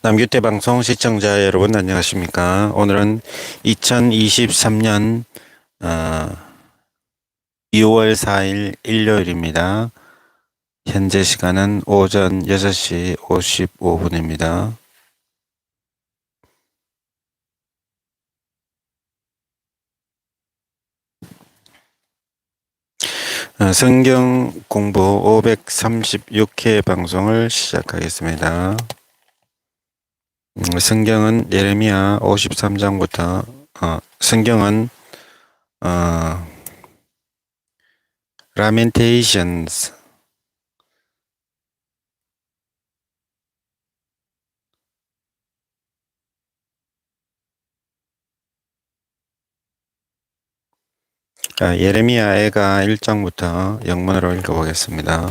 남규태방송 시청자 여러분 안녕하십니까? 오늘은 2023년 6월 4일 일요일입니다. 현재 시간은 오전 6시 55분입니다. 성경 공부 536회 방송을 시작하겠습니다. 성경은 예레미야 53장부터 성경은 Lamentations 예레미야애가 1장부터 영문으로 읽어보겠습니다.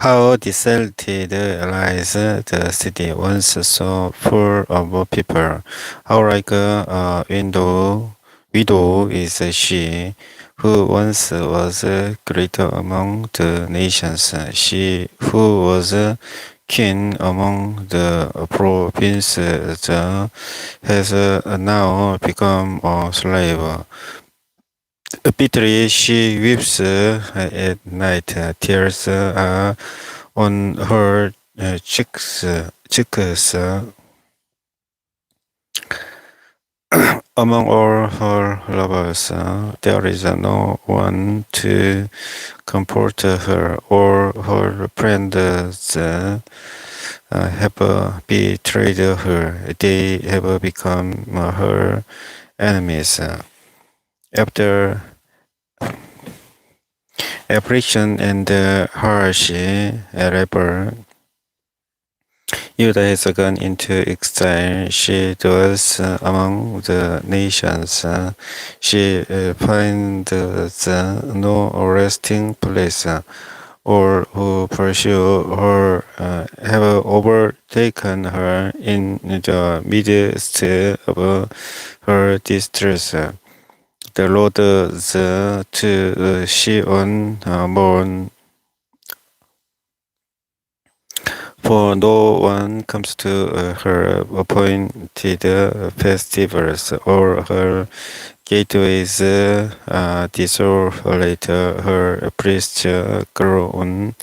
How deserted lies the city, once so full of people. How like a widow is she, who once was great among the nations, she who was king among the provinces has now become a slave. Bitterly she weeps at night. Tears are on her cheeks. Among all her lovers, there is no one to comfort her. All her friends have betrayed her. They have become her enemies. After affliction and harsh labor, Judah has gone into exile. She dwells among the nations. She finds no resting place. All who pursue her have overtaken her in the midst of her distress. The roads to Sion mourn, for no one comes to her appointed festivals. All her gateways desolate, her priests groan,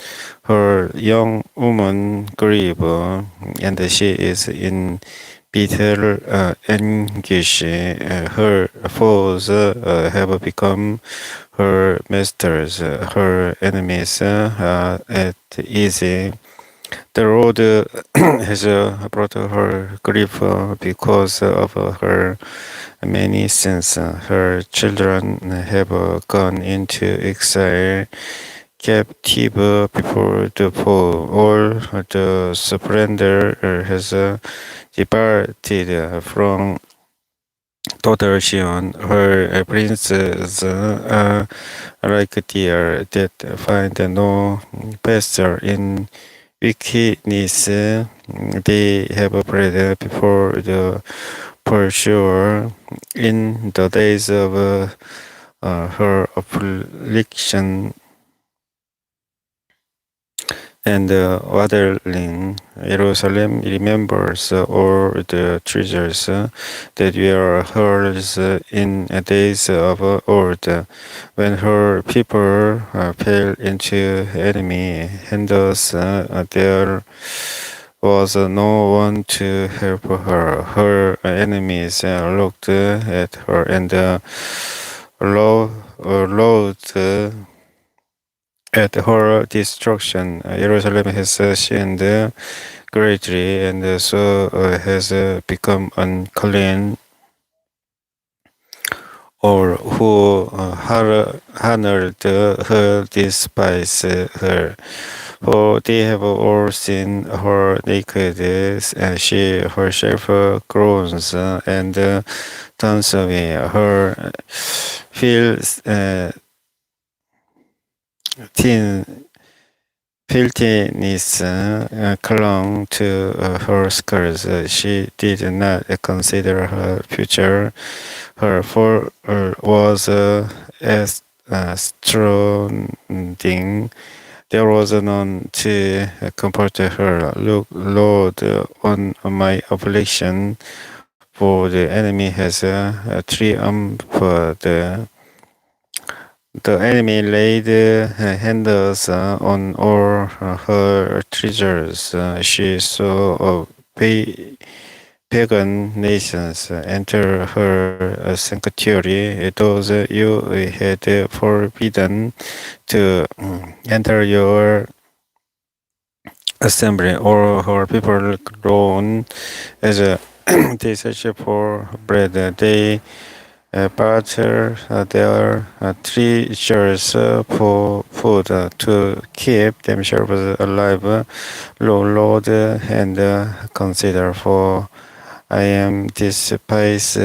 her young women grieve, and she is in bitter anguish. Her foes have become her masters, her enemies at ease. The Lord has brought her grief because of her many sins. Her children have gone into exile, captive before the foe. All the splendor has departed from daughter Sion. Her princes are like deer that find no pasture in wickedness. They have bred before the pursuer in the days of her affliction and waddling. Jerusalem remembers all the treasures that were hers in days of old, when her people fell into enemy hands. There was no one to help her. Her enemies looked at her and loathed at her destruction. Jerusalem has sinned greatly, and so has become unclean. All who honored her despise her, for they have all seen her nakedness, and she herself groans and turns away. Her feels thin filthiness clung to her skirts. She did not consider her future. Her fall was astounding. There was none to comfort her. Look, Lord, on my affliction, for the enemy has triumphed. The enemy laid hands on all her treasures. She saw pagan nations enter her sanctuary. Those you had forbidden to enter your assembly, or her people groan as they search for bread. They barter their treasures for food to keep themselves alive. Lord, and consider, for I am despised.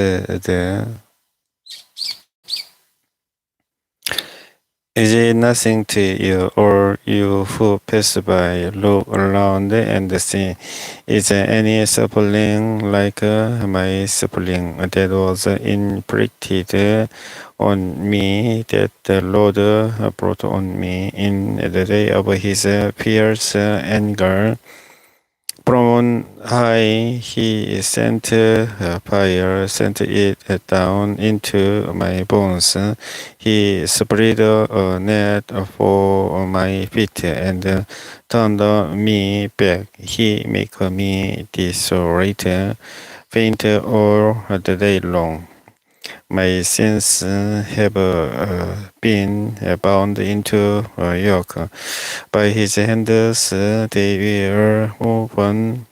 Is it nothing to you, or you who pass by, look around and see? Is there any suffering like my suffering that was inflicted on me, that the Lord brought on me in the day of his fierce anger? From on high he sent fire, sent it down into my bones. He spread a net for my feet and turned me back. He make me desolate, faint all the day long. My sins have been bound into a yoke. By his hands they were woven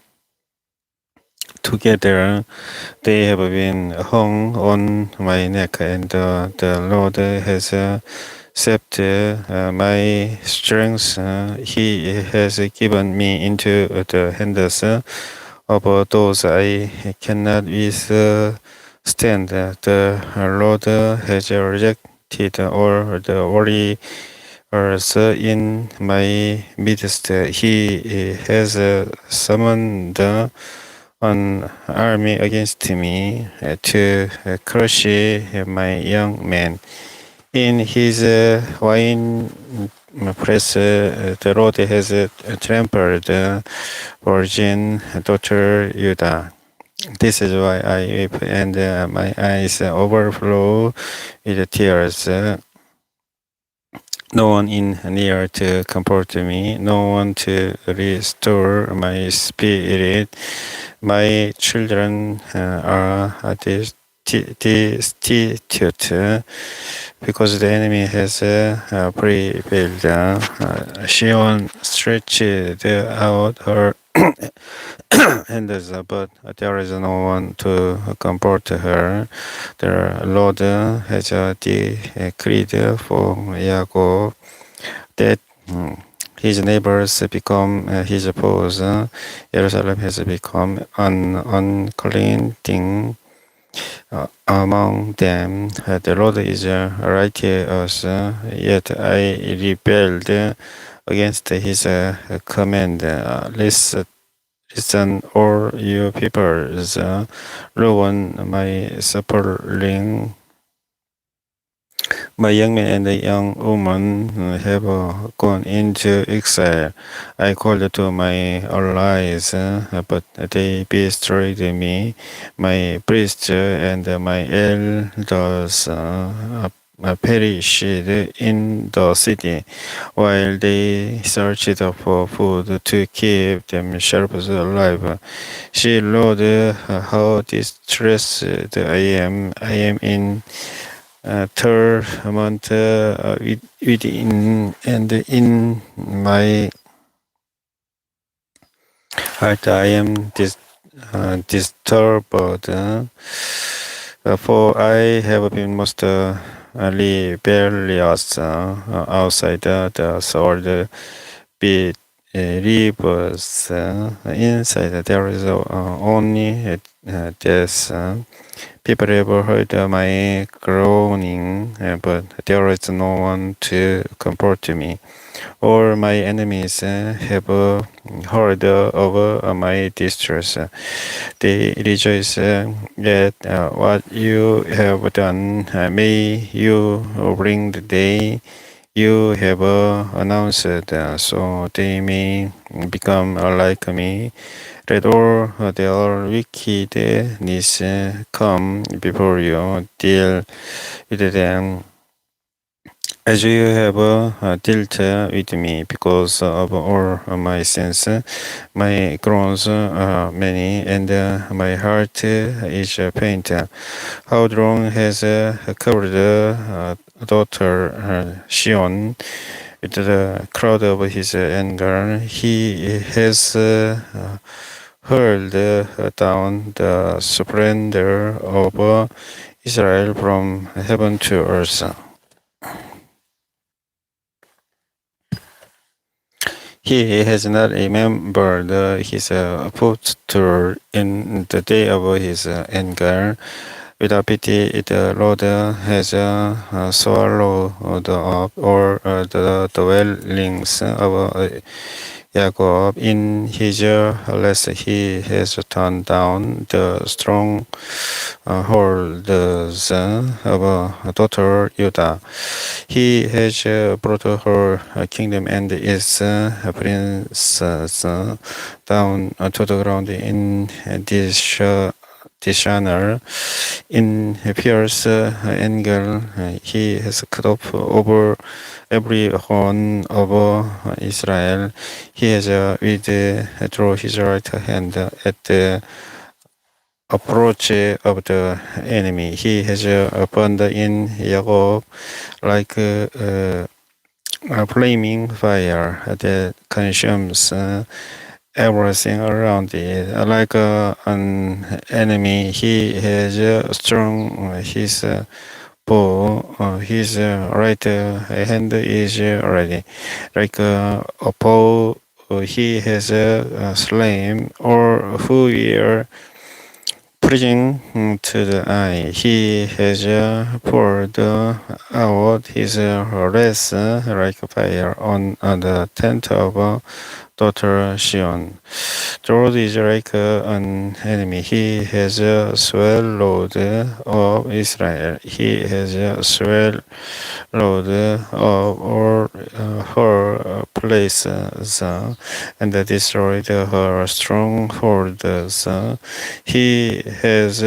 together. They have been hung on my neck, and the Lord has sapped my strength. He has given me into the hands of those I cannot withstand. The Lord has rejected all the warriors in my midst. He has summoned an army against me to crush my young men. In his wine press, the Lord has trampled virgin daughter Judah. This is why I weep and my eyes overflow with tears. No one in near to comfort me, no one to restore my spirit. My children are destitute because the enemy has prevailed. Shion stretched out her hands, but there is no one to comfort her. The Lord has decreed for Jacob that his neighbors become his foes. Jerusalem has become an unclean thing among them. The Lord is righteous, yet I rebelled against his command. Listen, all you peoples, ruin my suffering. My young men and the young woman have gone into exile. I called to my allies, but they betrayed me. My priests and my elders perished in the city, while they searched for food to keep themselves alive. See, Lord, how distressed I am. I am in torment within and in my heart. I am disturbed, for I have been most rebellious outside the sword. Believers inside there is only death. People have heard my groaning, but there is no one to comfort me. All my enemies have heard of my distress. They rejoice at what you have done. May you bring the day you have announced, so they may become like me. Let all their wickedness come before you. Deal with them as you have dealt with me because of all my sins. My groans are many, and my heart is faint. How long has covered daughter Shion with the cloud of his anger? He has hurled down the splendor of Israel from heaven to earth. He has not remembered his posture in the day of his anger. Without pity, the Lord has swallowed up all the dwellings of Jacob. In his lust, he has torn down the strong holders of daughter Judah. He has brought her kingdom and its princes down to the ground in dishonor. In fierce anger, he has cut off over every horn of Israel. He has withdrawn his right hand at the approach of the enemy. He has burned in Jacob like a flaming fire that consumes everything around it. Like an enemy, he has strung his bow. His right hand is ready. Like a bow, he has slain or who are pleasing to the eye. He has poured out his wrath like fire on the tent of daughter Shion. The Lord is like an enemy. He has swallowed of Israel. He has swallowed of all her places and destroyed her strongholds. He has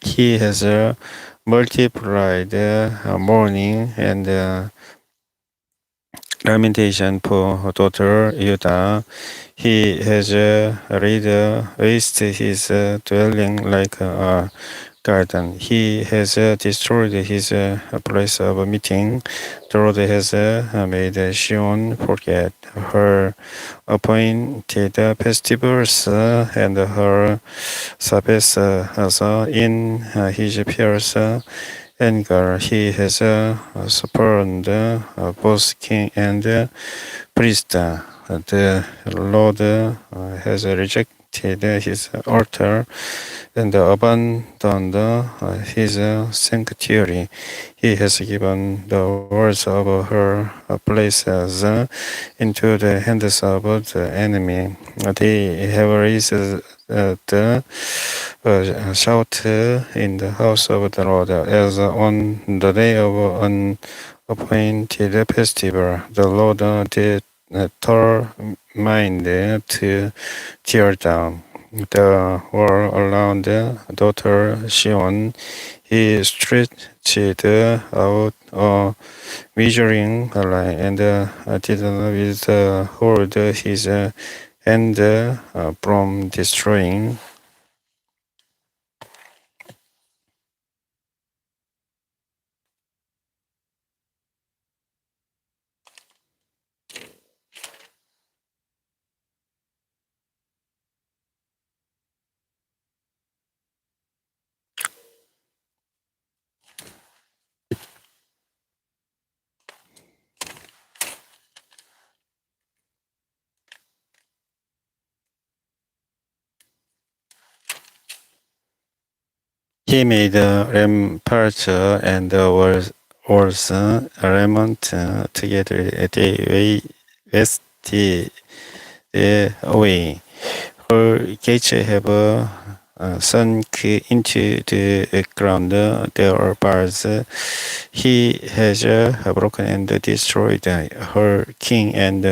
he has multiplied mourning and lamentation for daughter Judah. He has laid waste his dwelling like a garden. He has destroyed his place of meeting. The Lord has made Shion forget her appointed festivals and her Sabbaths. In his fierce anger, he has spurned both king and priest. The Lord has rejected his altar and abandoned his sanctuary. He has given the words of her places into the hands of the enemy. They have raised the shout in the house of the Lord as on the day of an appointed festival. The Lord did determined to tear down the wall around daughter Shion. He stretched out a measuring line and did withhold his hand from destroying. He made ramparts and walls remnant together. They wasted away. Her gates have sunk into the ground. Their bars he has broken and destroyed. Her king and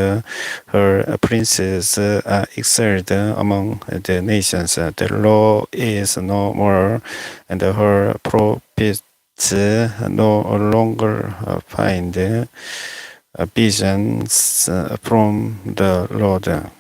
her princes are exiled among the nations. The law is no more, and her prophets no longer find visions from the Lord.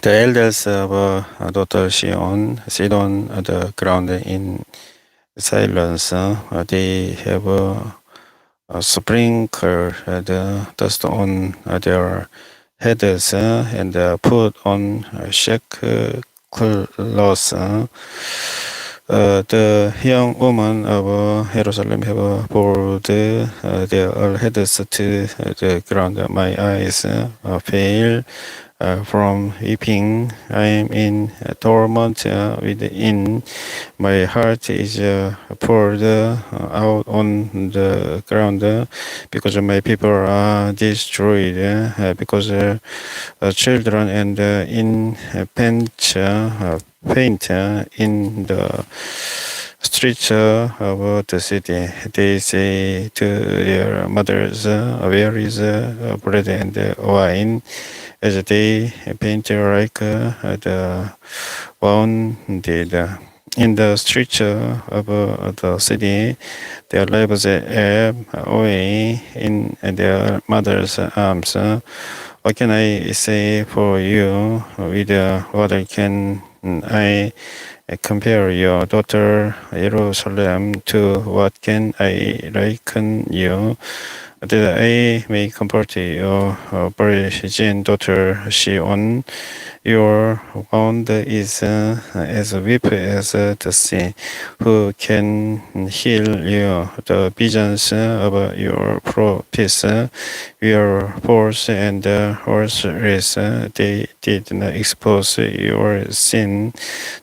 The elders of daughter sit on the ground in silence. They have sprinkled the dust on their heads and put on sackcloth. The young women of Jerusalem have bowed their heads to the ground. My eyes fail from weeping. I am in torment within. My heart is poured out on the ground because my people are destroyed, because children and infants faint in the streets of the city. They say to their mothers, "Where is bread and wine?" As they paint like the wounded. In the streets of the city, their lives ebb away in their mother's arms. What can I say for you? With what can I compare your daughter Jerusalem to? What can I liken you? That I may comfort your virgin daughter Shion. Your wound is as deep as the sea. Who can heal you? The visions of your prophets, your force and horse race, they did not expose your sin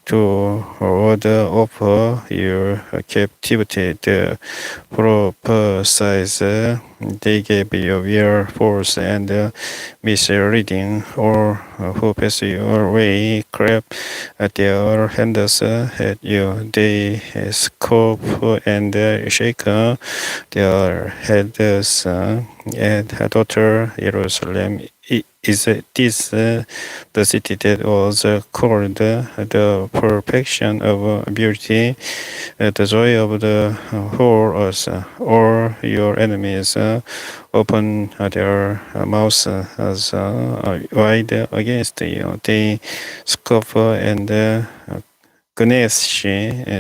to order of your captivity. The prophesies they gave you your force and misreading, or who pass your way crap at their hands at you. They scoff and shake their heads at daughter Jerusalem. Is this the city that was called the perfection of beauty, the joy of the whole earth? Or your enemies open their mouths as wide against you. They scoff and gnash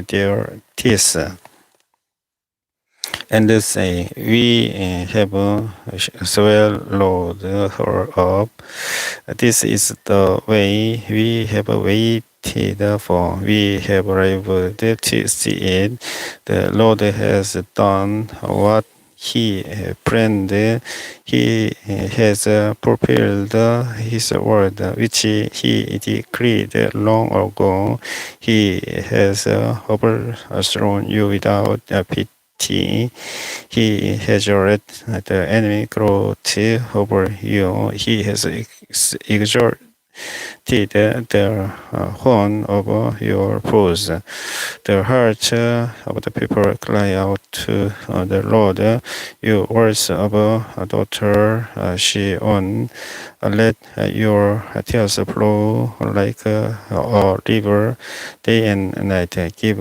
their teeth and say, "We have swallowed her up. This is the way we have waited for. We have arrived to see it. The Lord has done what He planned. He has fulfilled His word, which He decreed long ago. He has overthrown you without pity. He has let the enemy gloat over you. He has exalted the horn of your foes. The hearts of the people cry out to the Lord. You words of a daughter Shion, let your tears flow like a river day and night. Give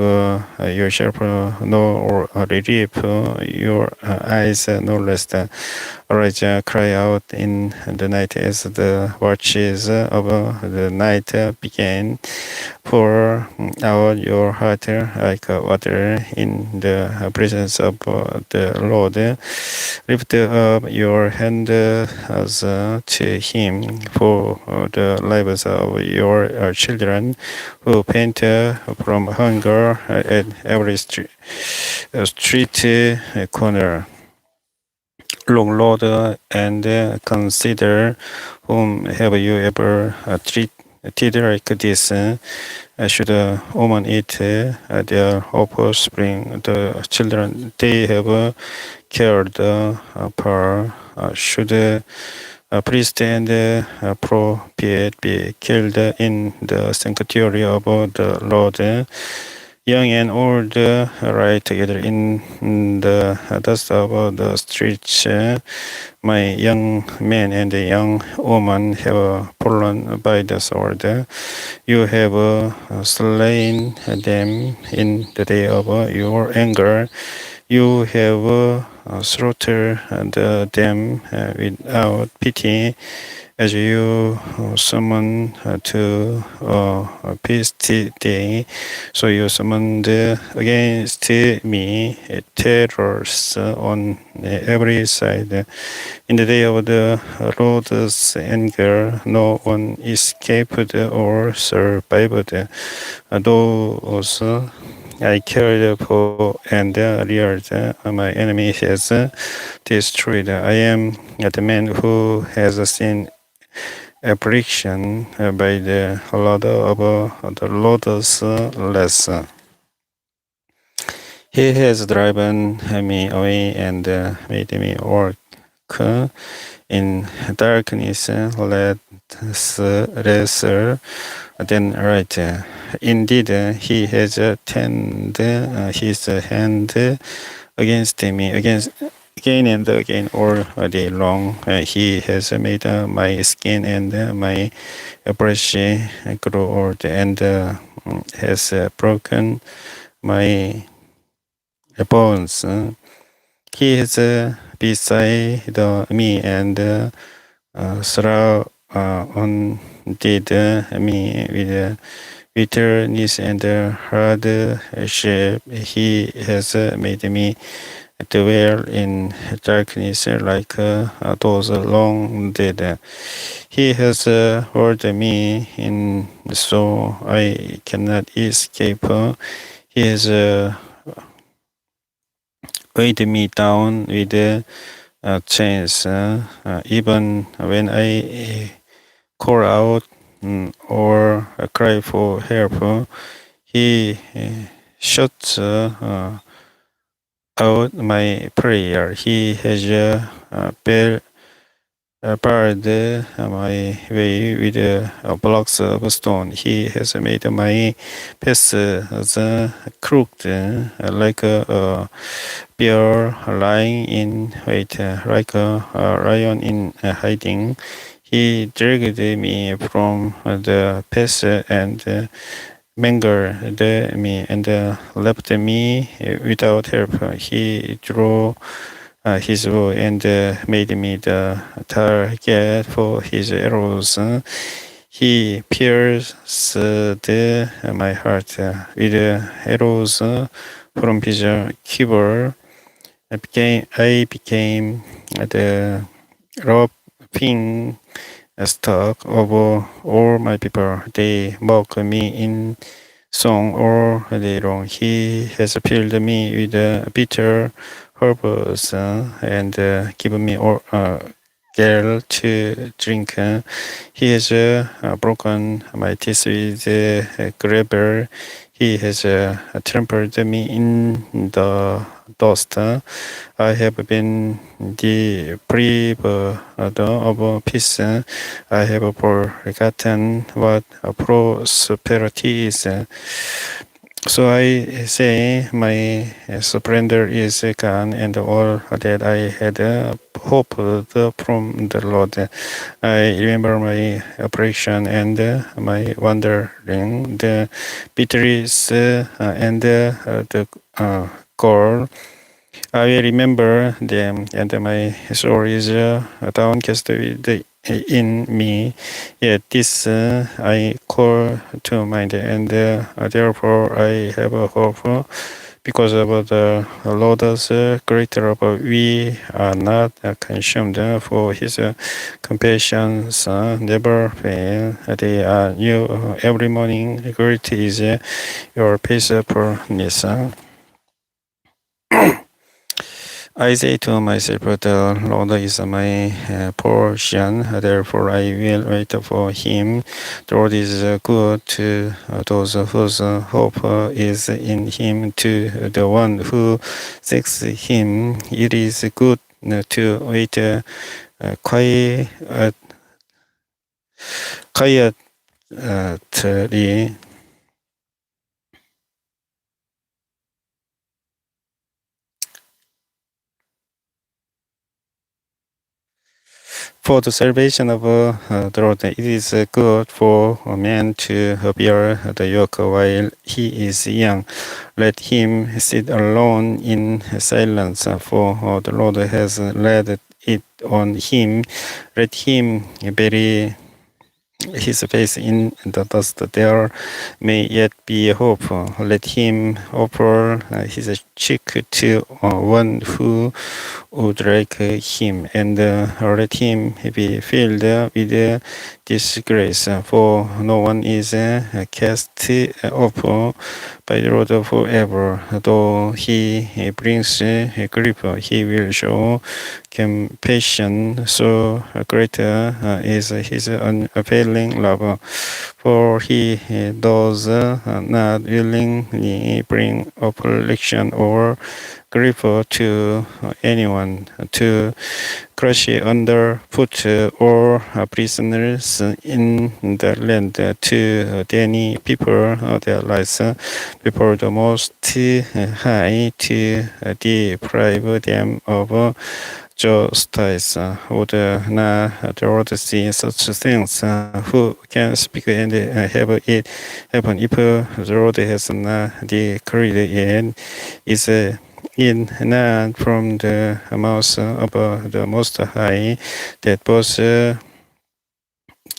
yourself no relief, your eyes no rest. Arise, cry out in the night as the watches of the night begin. Pour out your heart like water in the presence of the Lord. Lift up your hand as to him for the lives of your children who paint from hunger at every street corner. Long Lord, and consider whom have you ever treated like this? Should a woman eat their offspring, the children they have cared for? Should a priest and prophet be killed in the sanctuary of the Lord? Young and old lie together in the dust of the streets. My young men and the young woman have fallen by the sword. You have slain them in the day of your anger. You have slaughtered them without pity, as you summon to a feast day. So you summoned against me terrors on every side. In the day of the Lord's anger, no one escaped or survived. Those I cared for and reared, my enemy has destroyed. I am the man who has seen affliction by the Lord of the Lord's lesson. He has driven me away and made me work in darkness lesser than right. Indeed, he has turned his hand against me again and again all day long. He has made my skin and my flesh grow old and has broken my bones. He is beside me and surrounded me with bitterness and hardship. He has made me dwell in darkness like those long dead. He has held me in so I cannot escape. He has weighed me down with chains. Even when I call out or cry for help, he shuts out my prayer. He has barred my way with blocks of stone. He has made my paths crooked, like a bear lying in wait, like a lion in hiding. He dragged me from the path and mangled me and left me without help. He drew his bow and made me the target for his arrows. He pierced my heart with arrows from his quiver. I became the laughing stock of all my people. They mock me in song all day long. He has filled me with bitter herbs and given me gall to drink. He has broken my teeth with gravel. He has trampled me in the dust. I have been deprived of peace. I have forgotten what prosperity is. So I say, my splendor is gone, and all that I had hoped from the Lord. I remember my oppression and my wandering, the bitterness and the gall. I will remember them, and my soul is downcast in me. Yet this I call to mind, and therefore I have a hope. because of the Lord's greater love, we are not consumed, for his compassions never fail. They are new every morning. Great is your faithfulness. I say to myself, the Lord is my portion, therefore I will wait for him. The Lord is good to those whose hope is in him, to the one who seeks him. It is good to wait quiet, quietly. For the salvation of the Lord, it is good for a man to bear the yoke while he is young. Let him sit alone in silence, for the Lord has laid it on him. Let him bury his face in the dust. There may yet be hope. Let him offer his cheek to one who would like him, and let him be filled with disgrace. For no one is cast off by the Lord forever. Though he brings grief, he will show compassion. So great is his unfailing love, for he does not willingly bring affliction or grief to anyone, to crush underfoot or prisoners in the land, to any people their lives before the Most High, to deprive them of justice. Would not the Lord see such things? Who can speak and have it happen? If the Lord has not decreed it, is it not from the mouth of the Most High that both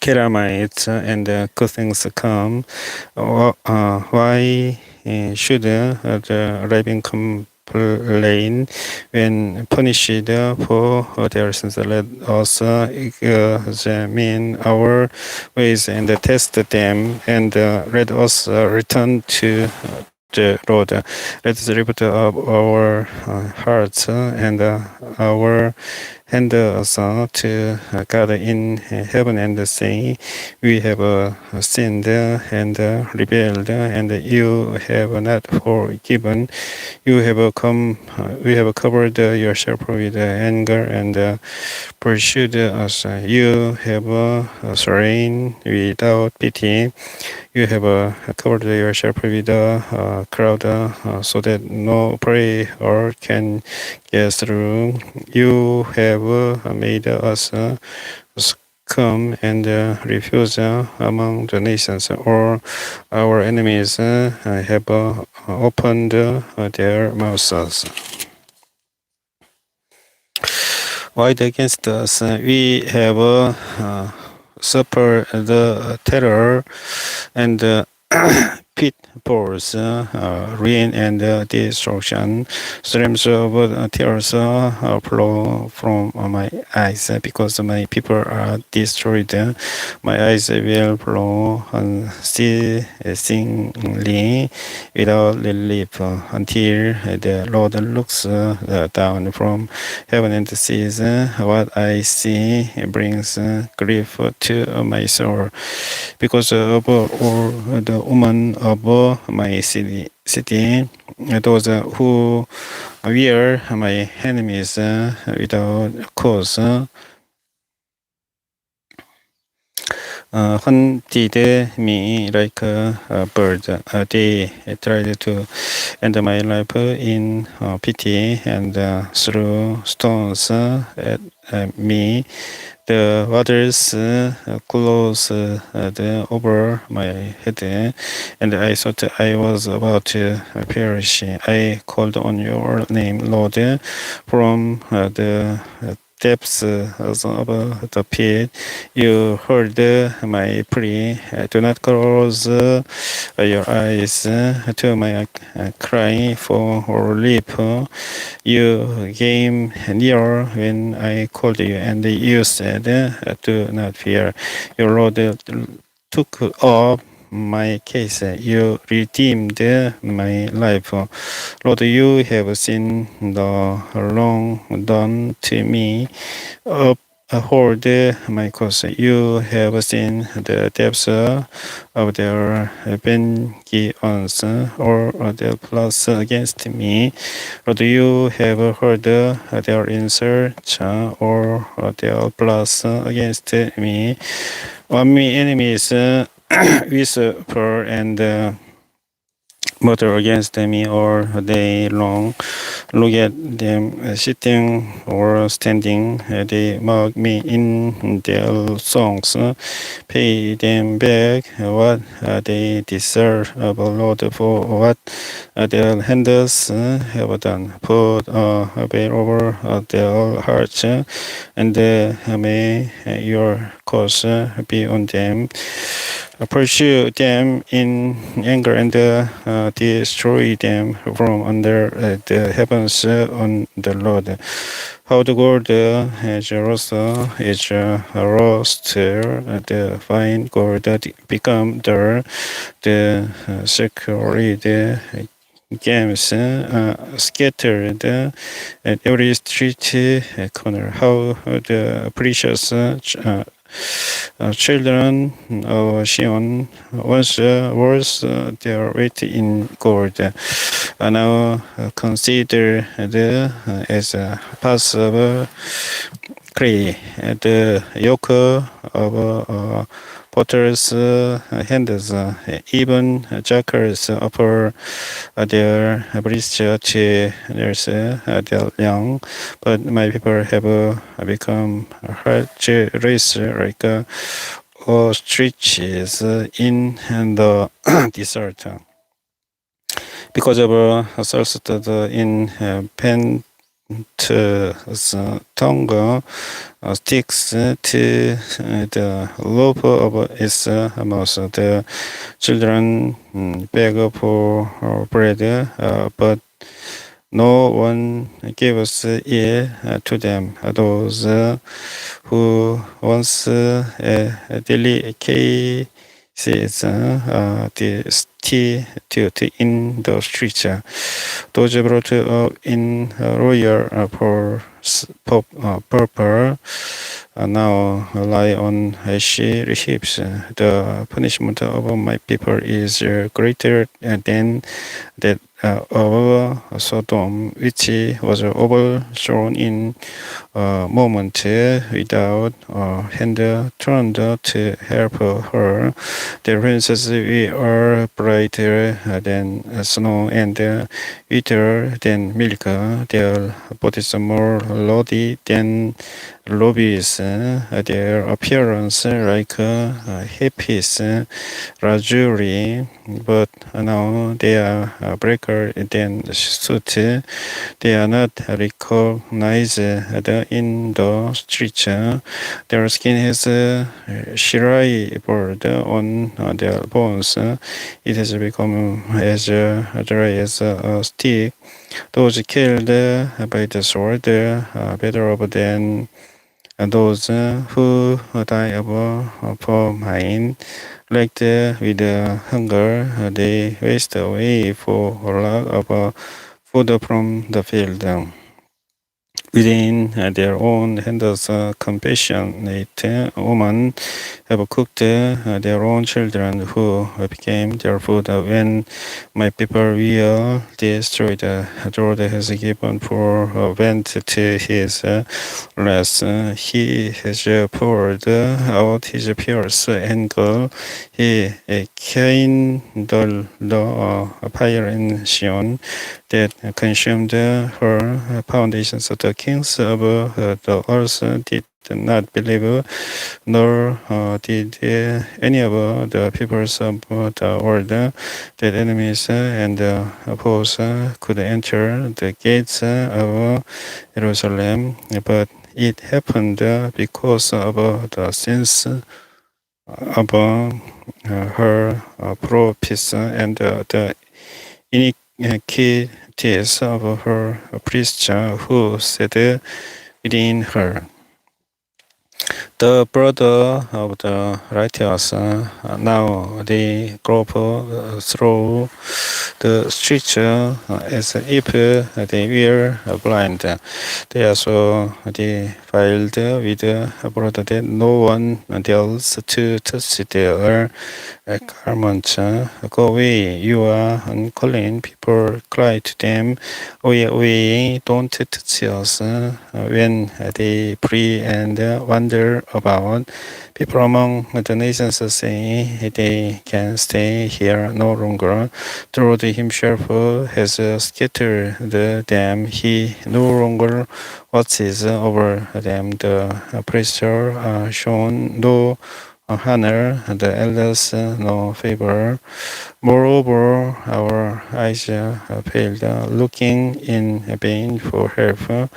Keramites and good things come? Why should the living complain when punished for their sins? Let us examine our ways and test them, and let us return to the Lord. Let us lift up our hearts and our hands to God in heaven and say, we have sinned and rebelled, and you have not forgiven. You have we have covered yourself with anger and pursued us. You have slain without pity. You have covered yourself with a crowd so that no prey or can get through. You have made us scum and refuse among the nations. All our enemies have opened their mouths wide against us. We have suffered the terror and pitfalls, ruin and destruction. Streams of tears flow from my eyes because my people are destroyed. My eyes will flow unceasingly without relief until the Lord looks down from heaven and sees what I see brings grief to my soul. Because of all the women of my city, those who were my enemies without cause, hunted me like a bird. They tried to end my life in pity and threw stones at me. The waters closed over my head, and I thought I was about to perish. I called on your name, Lord, from the depths of the pit. You heard my plea. Do not close your eyes to my cry for relief. You came near when I called you, and you said, "Do not fear." Your Lord took up my case. You redeemed my life. Lord, you have seen the wrong done to me. Hold my cause. You have seen the depths of their vengeance or their plots against me. Lord, you have heard their insults or their plots against me. My enemies whisper and mutter against me all day long. Look at them sitting or standing. They mock me in their songs. Pay them back what they deserve, Lord, for what their hands have done. Put a veil over their hearts, and may your curse be on them. Pursue them in anger and destroy them from under the heavens on the Lord. How the gold has rust is roster, the fine gold become dull, the sacred gems scattered at every street corner. How the precious children of Shion once worth their weight in gold, are now considered as a passive clay. The yoke of potter's hands, even jackals offer their breasts to nurse their young, but my people have become heartless like ostriches in the desert. Because of thirst in Pente's tongue sticks to the loaf of its mouth. The children beg for bread, but no one gives it to them. Those who once delicacies destitute in the streets, those brought up in royal purple now lie on ashy heaps. The punishment of my people is greater than that of Sodom, which was overthrown in a moment without a hand turned to help her. The princes we are brighter than snow and sweeter than milk. Their bodies are more lordly than rubies. Their appearance like hippies, lazuli, but now they are blacker than soot. They are not recognized in the streets. Their skin has shriveled on their bones. It has become as dry as a stick. Those killed by the sword better off than those who die of famine. Like with hunger, they waste away for lack of food from the field. Within their own hands, compassionate women have cooked their own children who became their food. When my people will destroyed, the Lord has given for vent to his wrath. He has poured out his fierce anger. He kindled the fire in Sion that consumed her foundations. The kings of the earth did not believe, nor did any of the peoples of the world that enemies and foes could enter the gates of Jerusalem. But it happened because of the sins of her prophets and the iniquities of her priests who sat within her. The brother of the righteous now they grope through the streets as if they were blind. They are so defiled with blood that no one dares to touch their garments. Go away, you are unclean. People cry to them, away, away, don't touch us. When they pray and wander about, people among the nations say they can stay here no longer. The Lord himself has scattered them. He no longer watches over them. The priests are shown no honor, the elders no favor. Moreover, our eyes failed, looking in vain for help.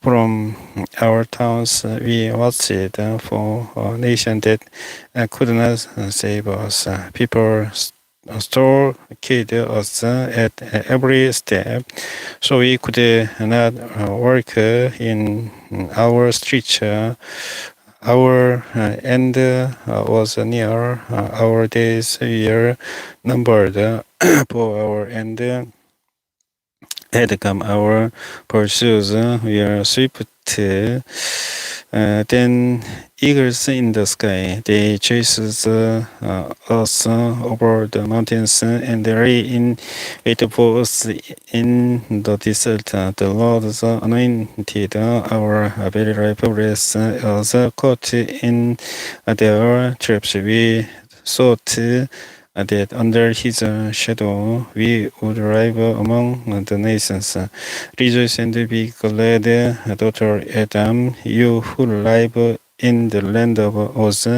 From our towns we watched for a nation that could not save us. People stole, killed us at every step, so we could not work in our streets. Our end was near, our days were numbered, for our end had come, our pursuits were swift. Then eagles in the sky, they chased us over the mountains and they lay in wait for us in the desert. The Lord's anointed, our very life bless us, caught in their traps. We sought that under his shadow we would live among the nations. Rejoice and be glad, daughter Adam, you who live in the land of Oz.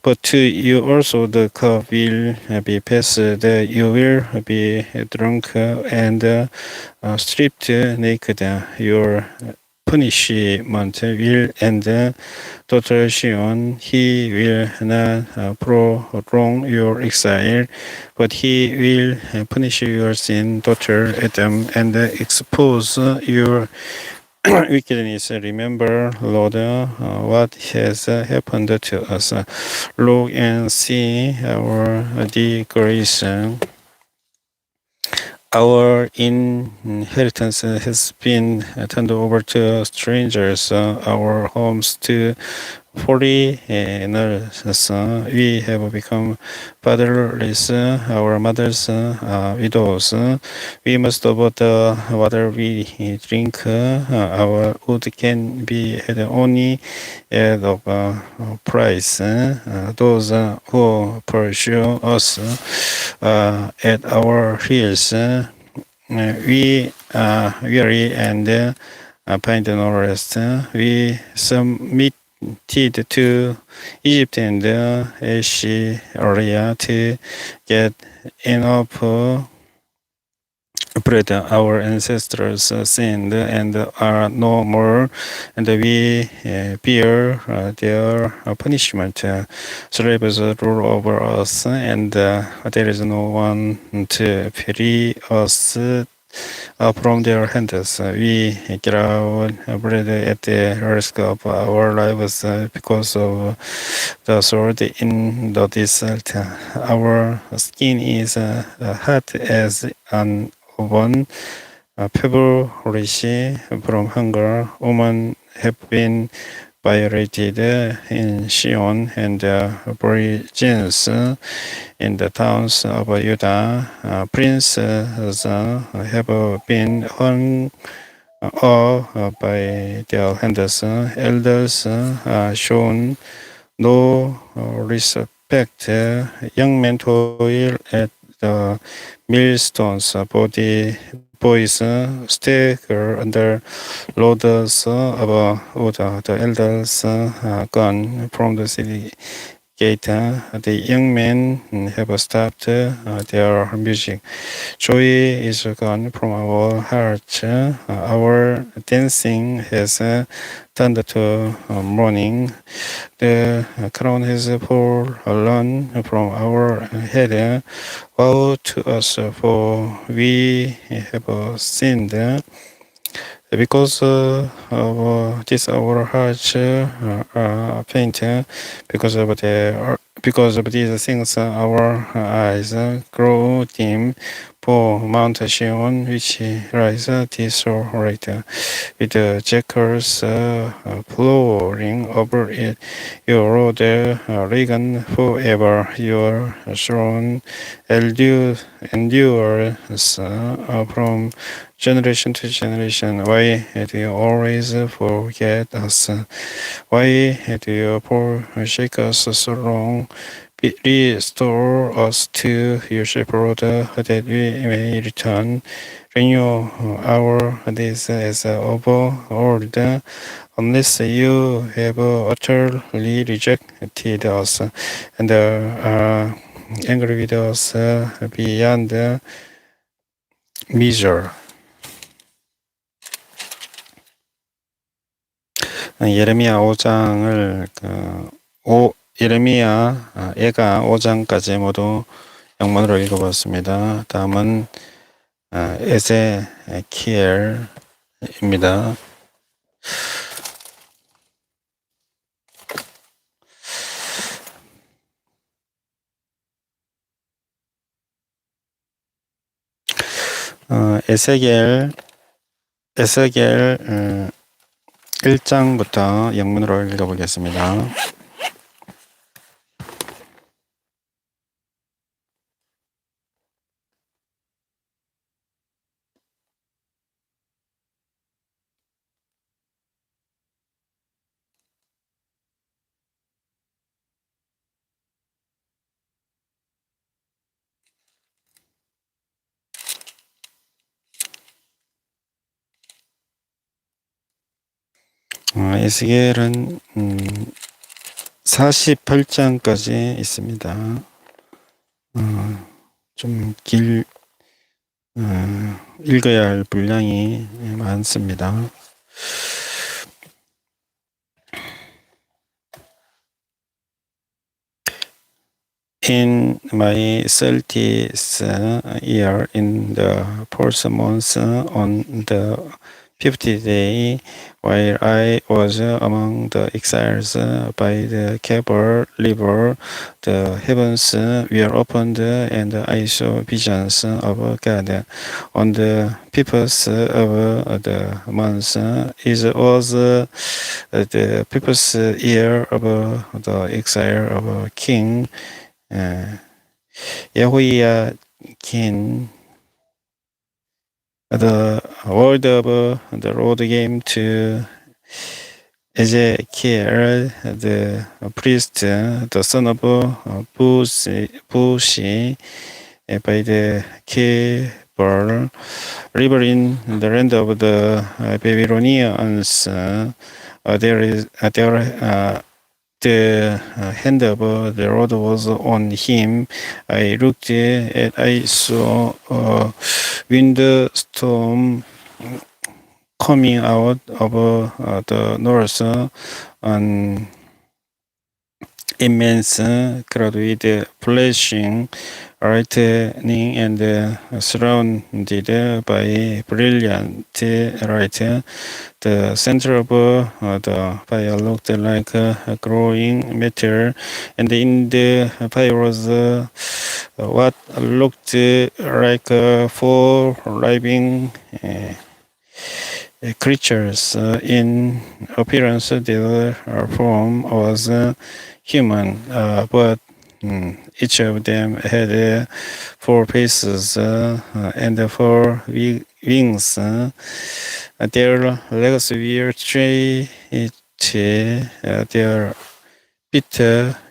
But to you also the cup will be passed, you will be drunk and stripped naked. Your punishment will end. Daughter Shion, he will not prolong your exile, but he will punish your sin, daughter Adam, and expose your wickedness. Remember, Lord, what has happened to us. Look and see our degradation. Our inheritance has been turned over to strangers, our homes to foreigners. We have become fatherless, our mothers widows. We must about the water we drink. Our wood can be had only at of price. Those who pursue us at our heels, we are weary and find no rest. We submit to Egypt and Assyria to get enough bread. Our ancestors sinned and are no more, and we bear their punishment. Slaves rule over us, and there is no one to free us from their hands. We get our bread at the risk of our lives because of the sword in the desert. Our skin is hot as an oven, feverish from hunger. Women have been violated in Sion, and virgins in the towns of Judah. Princes have been hung by their hands. Elders shown no respect. Young men toil at the millstones. Boys stagger under loads of wood. The elders gone from the city gate, the young men have stopped their music. Joy is gone from our hearts. Our dancing has turned to mourning. The crown has fallen from our head. Woe to us, for we have sinned. Because of this, our hearts are faint. Because of these things, our eyes grow dim. For Mount Zion, which rises desolate, with the jackals flowing over it, your road reign forever. Your throne endures from generation to generation. Why do you always forget us? Why do you forsake us so long? Restore us to your shepherd, that we may return. Renew our days as of old, unless you have utterly rejected us and are angry with us beyond measure. 예레미야 5장을 예레미야 예가 5장까지 모두 영문으로 읽어봤습니다. 다음은 에제키엘입니다. 에스겔 1장부터 영문으로 읽어보겠습니다. 에스겔은 48장까지 있습니다. 좀 읽어야 할 분량이 많습니다. In my 30th year, in the fourth month, on the 50th day, while I was among the exiles by the Kebar River, the heavens were opened, and I saw visions of God. On the 5th of the month, it was the 5th year of the exile of King Yehoiakim. The word of the Lord came to Ezekiel, the priest, the son of Bushi, by the Kebar River in the land of the Babylonians. The hand of the Lord was on him. I looked, and I saw a windstorm coming out of the north, an immense cloud with flashing lightning, and surrounded by brilliant light. The center of the fire looked like glowing metal, and in the fire was what looked like 4 living creatures. In appearance, their form was human, but each of them had 4 faces and 4 wings. Their legs were straight, their feet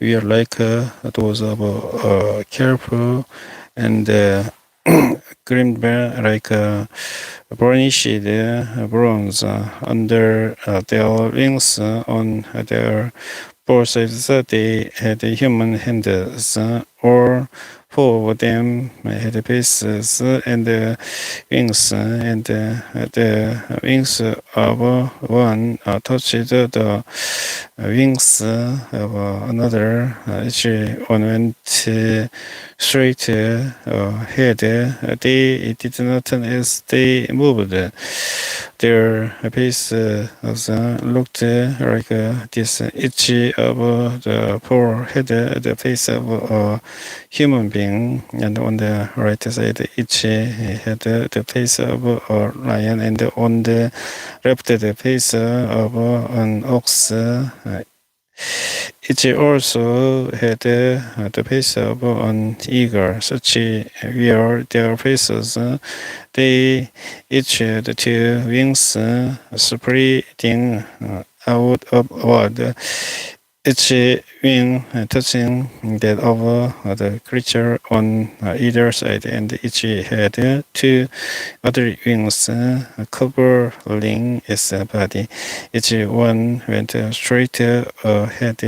were like those of a caribou, and gleamed like burnished bronze. Under their wings, on their Both sides they had human hands, or four of them had faces and wings, and the wings of one touched the wings of another. Each one went straight ahead. They did not turn as they moved. Their faces looked like this. Each of the four had the face of a human being, and on the right side, each had the face of a lion, and on the left, the face of an ox. It also had the face of an eagle. Such were their faces. They each had two wings spreading out upward, each wing touching that of the creature on either side, and each had two other wings covering its body. Each one went straight ahead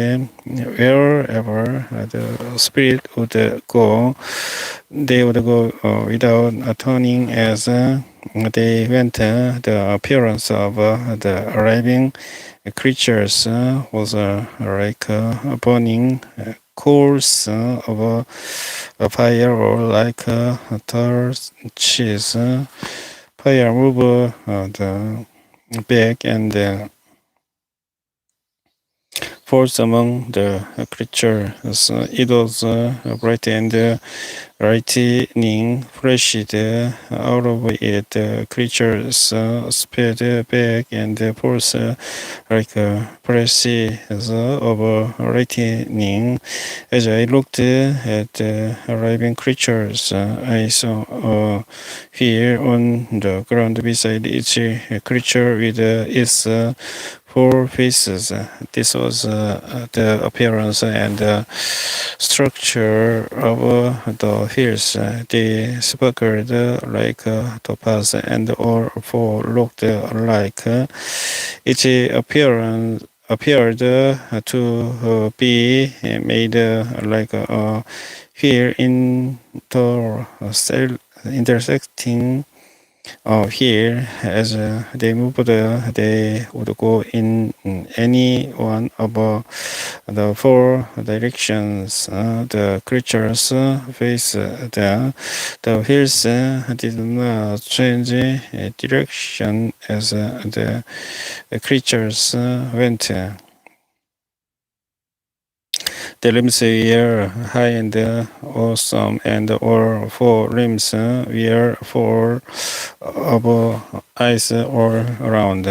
wherever the spirit would go. They would go without turning as they went. The appearance of the arriving creatures was like burning coals of a fire, or like torches. Fire move the back and force among the creatures. It was bright and lightning flashed out of it. The creatures sped back and force like flashes of lightning. As I looked at the arriving creatures, I saw fear on the ground beside each creature with its four faces. This was the appearance and structure of the hills. They sparkled like topaz, and all four looked like each appearance appeared to be made like a wheel intersecting here. As they moved, they would go in any one of the four directions. The creatures faced the hills did not change direction as the creatures went. The limbs were high and awesome, and all four limbs were full of eyes all around.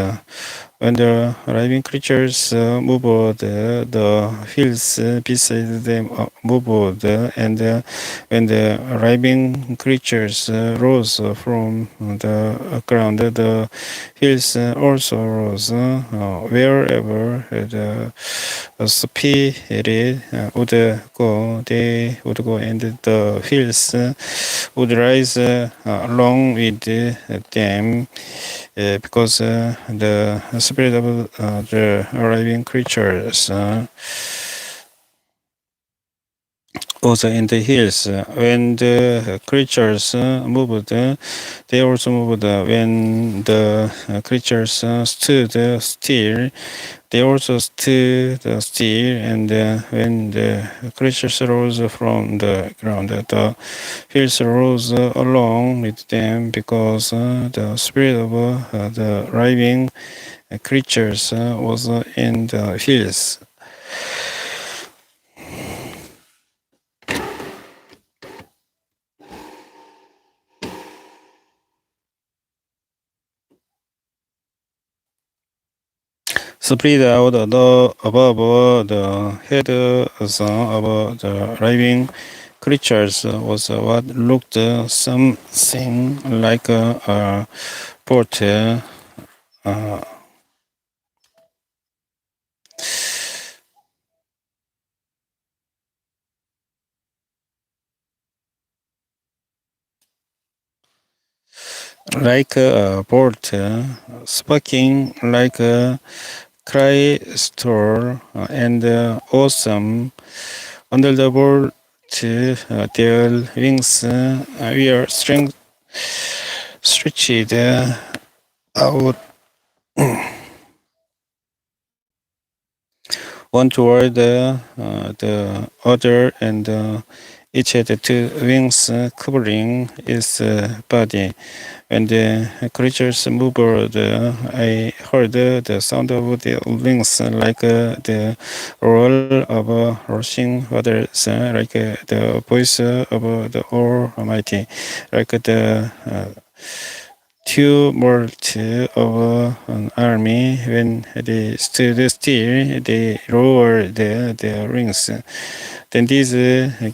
When the living creatures moved, the hills beside them moved, and when the living creatures rose from the ground, the hills also rose. Wherever the spirit would go, they would go, and the hills would rise along with them, because the spirit of the arriving creatures was in the hills. When the creatures moved, they also moved. When the creatures stood still, they also stood still. And when the creatures rose from the ground, the hills rose along with them, because the spirit of the arriving creatures was in the hills. Spread out above the heads of the living creatures was what looked something like a port. Like a port, sparking like a cry store and awesome under the bolt their wings were stretched out one toward the other, and each had two wings covering its body. When the creatures moved, I heard the sound of the wings like the roll of rushing waters, like the voice of the Almighty, like the tumult of an army. When they stood still, they roared their rings. Then this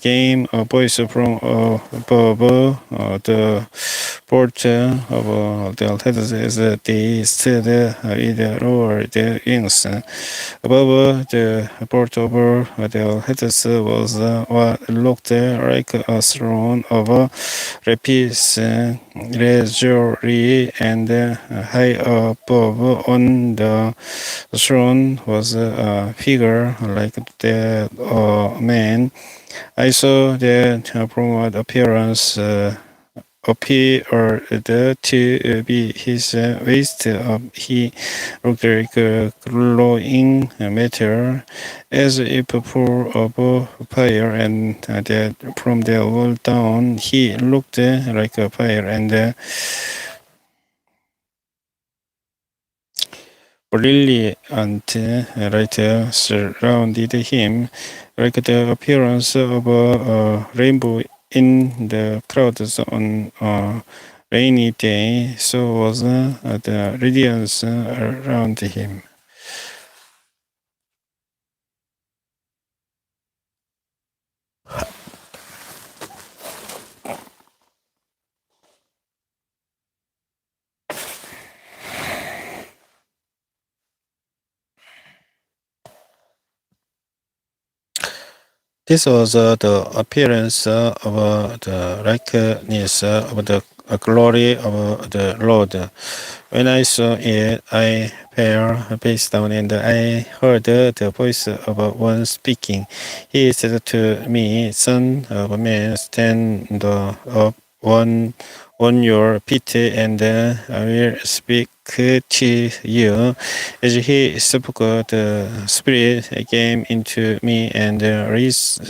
came a voice from above the porch of the heads as they stood with lowered wings. Above the port of the heads was what looked like a throne of lapis lazuli, and high above on the throne was a figure like that man. I saw that from what appearance appeared to be his waist. He looked like glowing metal, as if full of fire, and that from the wall down he looked like a fire, and brilliant light surrounded him, like the appearance of a rainbow in the clouds on a rainy day. So was the radiance around him. This was the appearance of the likeness of the glory of the Lord. When I saw it, I fell face down, and I heard the voice of one speaking. He said to me, "Son of man, stand up on your feet, and I will speak to you." As he spoke, the Spirit came into me and raised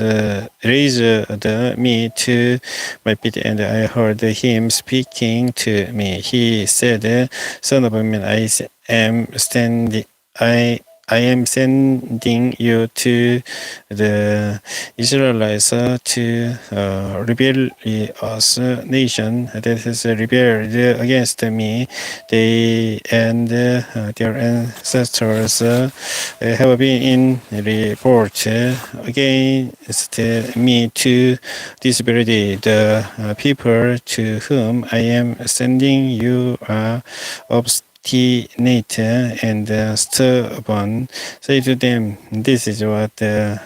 me to my feet, and I heard him speaking to me. He said, "Son of man, am standing. I am sending you to the Israelites, to a rebellious nation that has rebelled against me. They and their ancestors have been in revolt against me to this very day. The people to whom I am sending you are obstinate and stubborn. Say to them, this is what the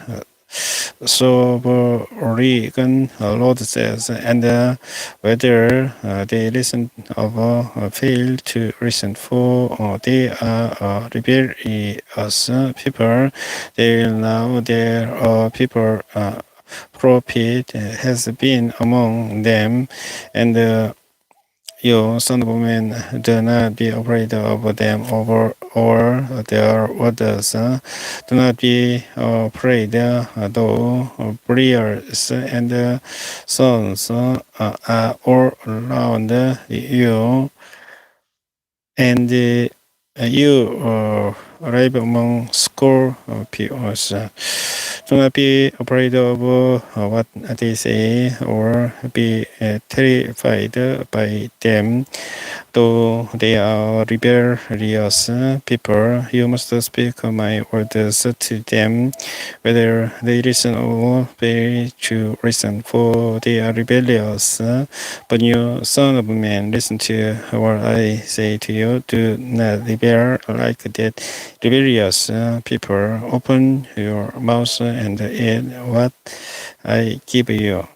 sovereign Lord says, and whether they listen or fail to listen, for they are rebellious people. They will know their people prophet has been among them, and you, son of man, do not be afraid of them or their orders. Do not be afraid, though prayers and sons are all around you, and you live among scorpions. Do not be afraid of what they say, or be terrified by them. Though they are rebellious people, you must speak my words to them, whether they listen or fail to listen, for they are rebellious. But you, son of man, listen to what I say to you. Do not rebel like that rebellious people. Open your mouth and eat what I give you.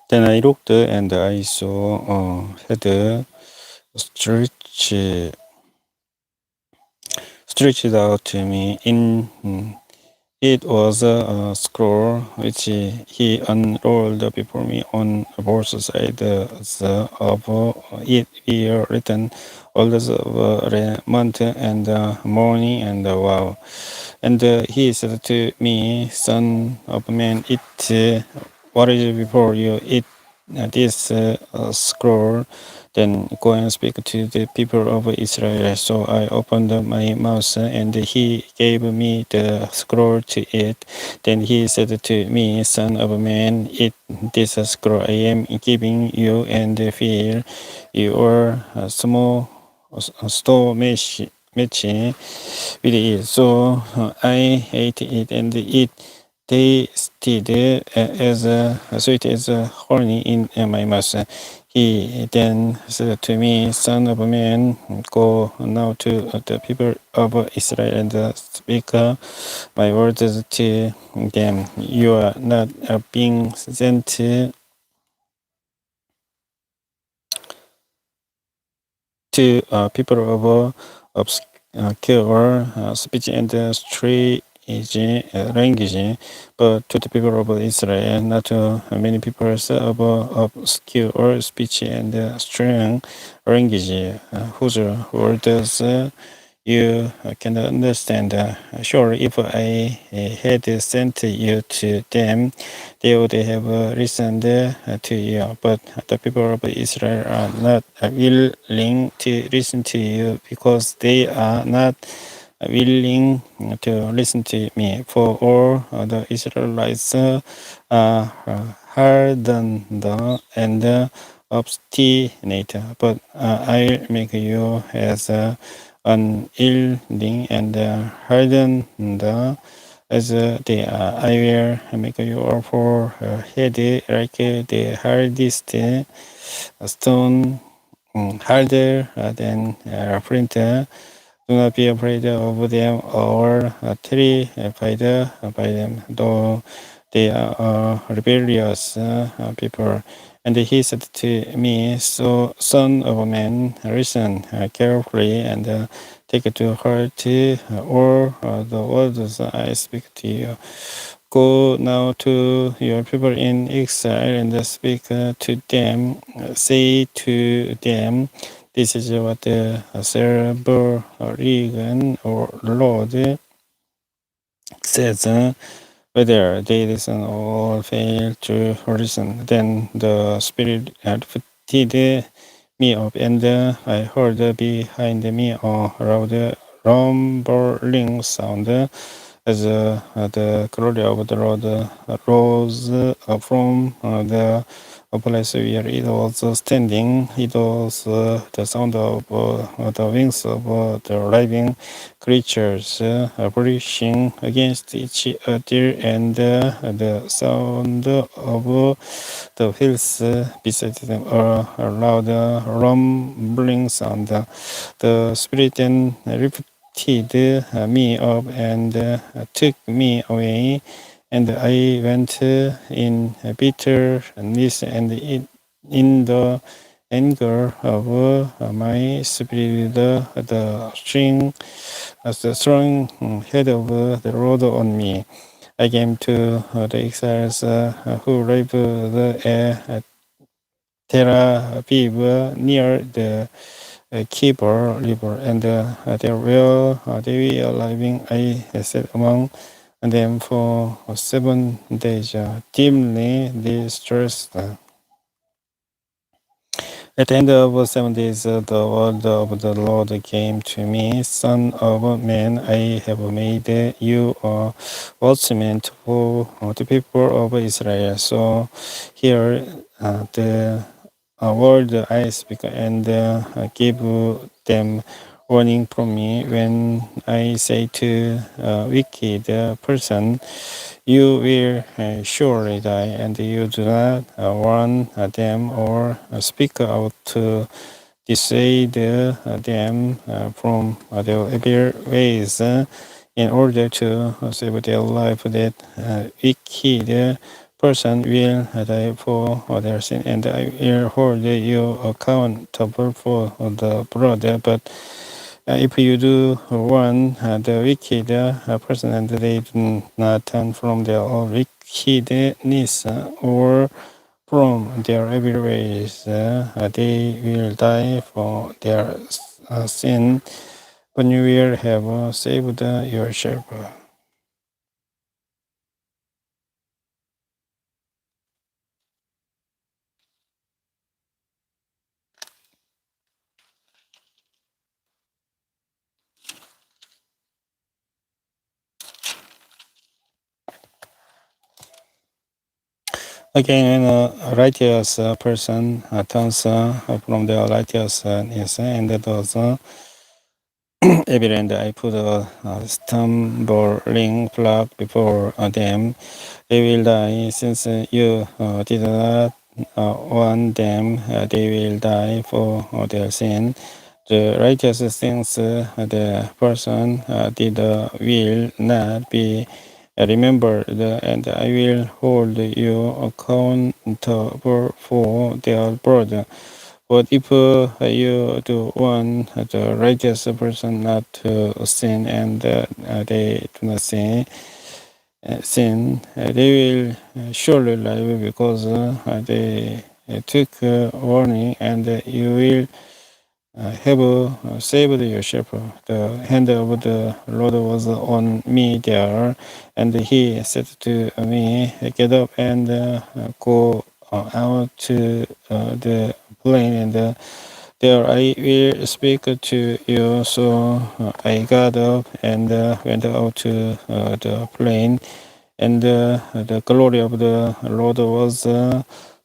Then I looked and I saw a head stretched out to me. In it was a scroll which he unrolled before me. On both sides of it were written orders of lament and mourning and woe. And he said to me, Son of man, what is before you? Eat this scroll, then go and speak to the people of Israel. So I opened my mouth, and he gave me the scroll to eat. Then he said to me, Son of man, eat this scroll I am giving you, and fill your small store mesh with it. So I ate it, and it tasted as sweet as honey in my mouth. He then said to me, Son of man, go now to the people of Israel and speak my words to them. You are not being sent to people of obscure speech and strange language, but to the people of Israel, not to many people of obscure speech and strange language, whose words you can understand. Sure, if I had sent you to them, they would have listened to you. But the people of Israel are not willing to listen to you because they are not willing to listen to me. For all the Israelites are hardened and obstinate, but I'll make you as unyielding and hardened as they are. I will make your forehead like the hardest stone, harder than flint. Do not be afraid of them or terrified by them, though they are rebellious people. And he said to me, So, son of man, listen carefully and take to heart all the words I speak to you. Go now to your people in exile and speak to them. Say to them, this is what the cerebral organ or Lord says. Whether they listen or fail to listen, then the Spirit lifted me up, and I heard behind me a loud rumbling sound as the glory of the Lord rose from the place where it was standing. It was the sound of the wings of the living creatures brushing against each other, and the sound of the hills beside them, a loud rumbling sound. The Spirit then lifted me up and took me away, and I went in bitterness and in the anger of my spirit, the strong head of the Lord on me. I came to the exiles who lived at Tel Aviv near the Kibor river, and they were living. I sat among them for 7 days, deeply distressed. At the end of 7 days, the word of the Lord came to me, Son of man, I have made you a watchman for the people of Israel. So here the word I speak and give them warning from me when I say to a wicked person, you will surely die, and you do not warn them or speak out to dissuade them from their evil ways in order to save their life. That wicked person will die for their sin, and I will hold you accountable for the brother. But if you do warn the wicked person and they do not turn from their own wickedness or from their evil ways, they will die for their sin, but you will have saved yourself. Again, when a righteous person turns from the righteousness and does evil, and I put a stumbling block before them, they will die. Since you did not warn them, they will die for their sin. The righteous things the person did will not be remembered, and I will hold you accountable for their blood. But if you do want the righteous person not to sin, and they do not sin, they will surely live because they took warning, and you will have saved yourself. The hand of the Lord was on me there, and he said to me, "Get up and go out to the plain, and there I will speak to you." So I got up and went out to the plain, and the glory of the Lord was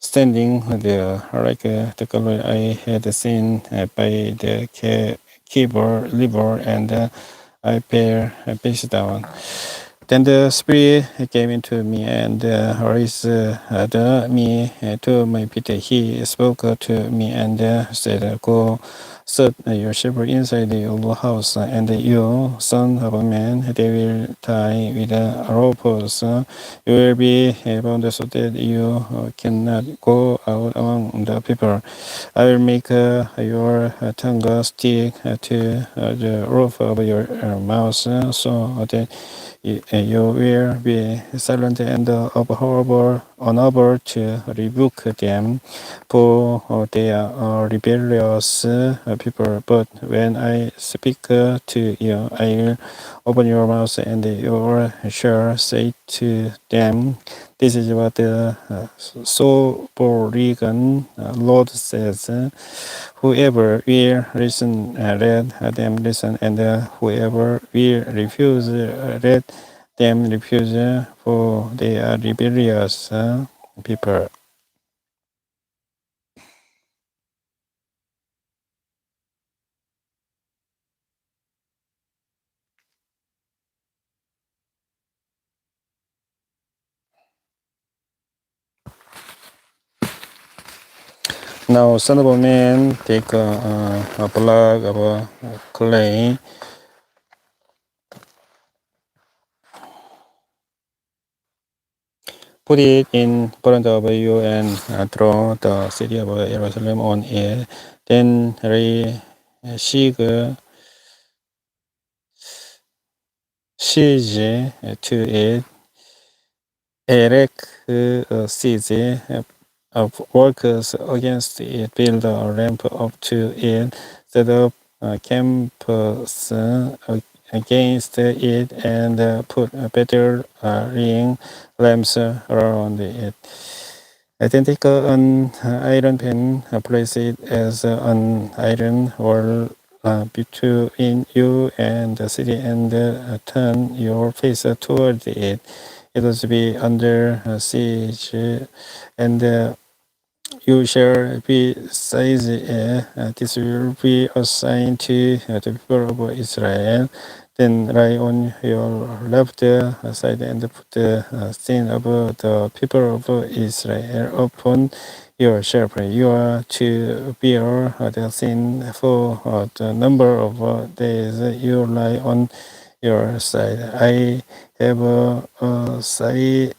standing there, like the glory I had seen by the keyboard river, and I fell face down. Then the Spirit came into me and raised me to my feet. He spoke to me and said, "Go set yourself inside the old house, and you, son of a man, they will tie with ropes. You will be bound so that you cannot go out among the people. I will make your tongue stick to the roof of your mouth, so that you will be silent and unable to rebuke them, for they are rebellious people. But when I speak to you, I will open your mouth, and you shall say to them, 'This is what the sovereign Lord says.' Whoever will listen, let them listen, and whoever will refuse, let them refuse, for they are rebellious people." Now, son of a man, take a block of clay, put it in front of you, and throw the city of Jerusalem on it. Then lay siege to it, erect a siege of workers against it, build a ramp up to it, set up camps against it, and put better ring lamps around it. Then take an iron pen, place it as an iron wall between you and the city, and turn your face toward it. It will be under siege, and you shall be seized. This will be assigned to the people of Israel. Then lie on your left side and put the sin of the people of Israel upon yourself. You are to bear the sin for the number of days you lie on your side. I have assigned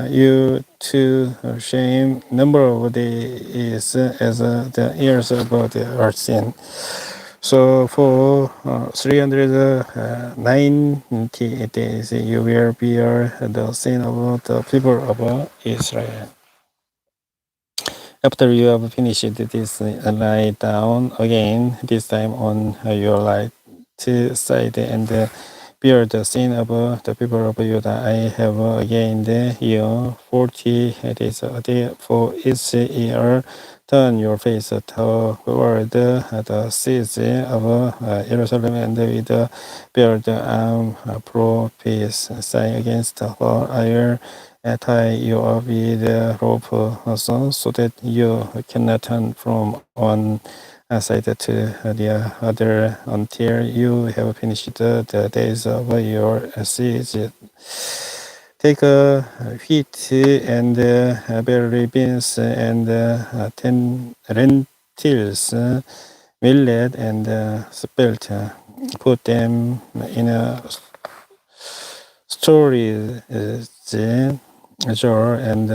you to shame number of days as the years of the earth sin. So for 390 days, you will bear the sin of the people of Israel. After you have finished this, lie down again, this time on your right side, and bear the sin of the people of Judah. I have again you 40 days a day for each year. Turn your face toward the seas of Jerusalem, and with bear the arm prophesy against her. I will tie you up with a rope also, so that you cannot turn from one side to the other until you have finished the days of your siege. Take wheat and berry beans and 10 lentils, millet and spelt. Put them in a storage jar and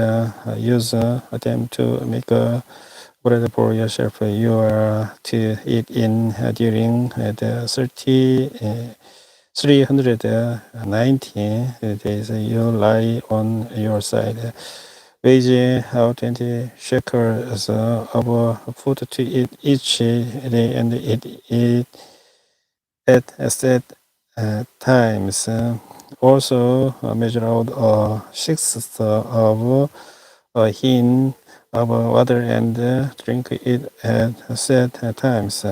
use them to make bread for yourself. You are to eat in during the 390 days you lie on your side. Wage out 20 shekels of food to eat each day, and eat it at set times. Also measure out a sixth of a hin of water and drink it at set times.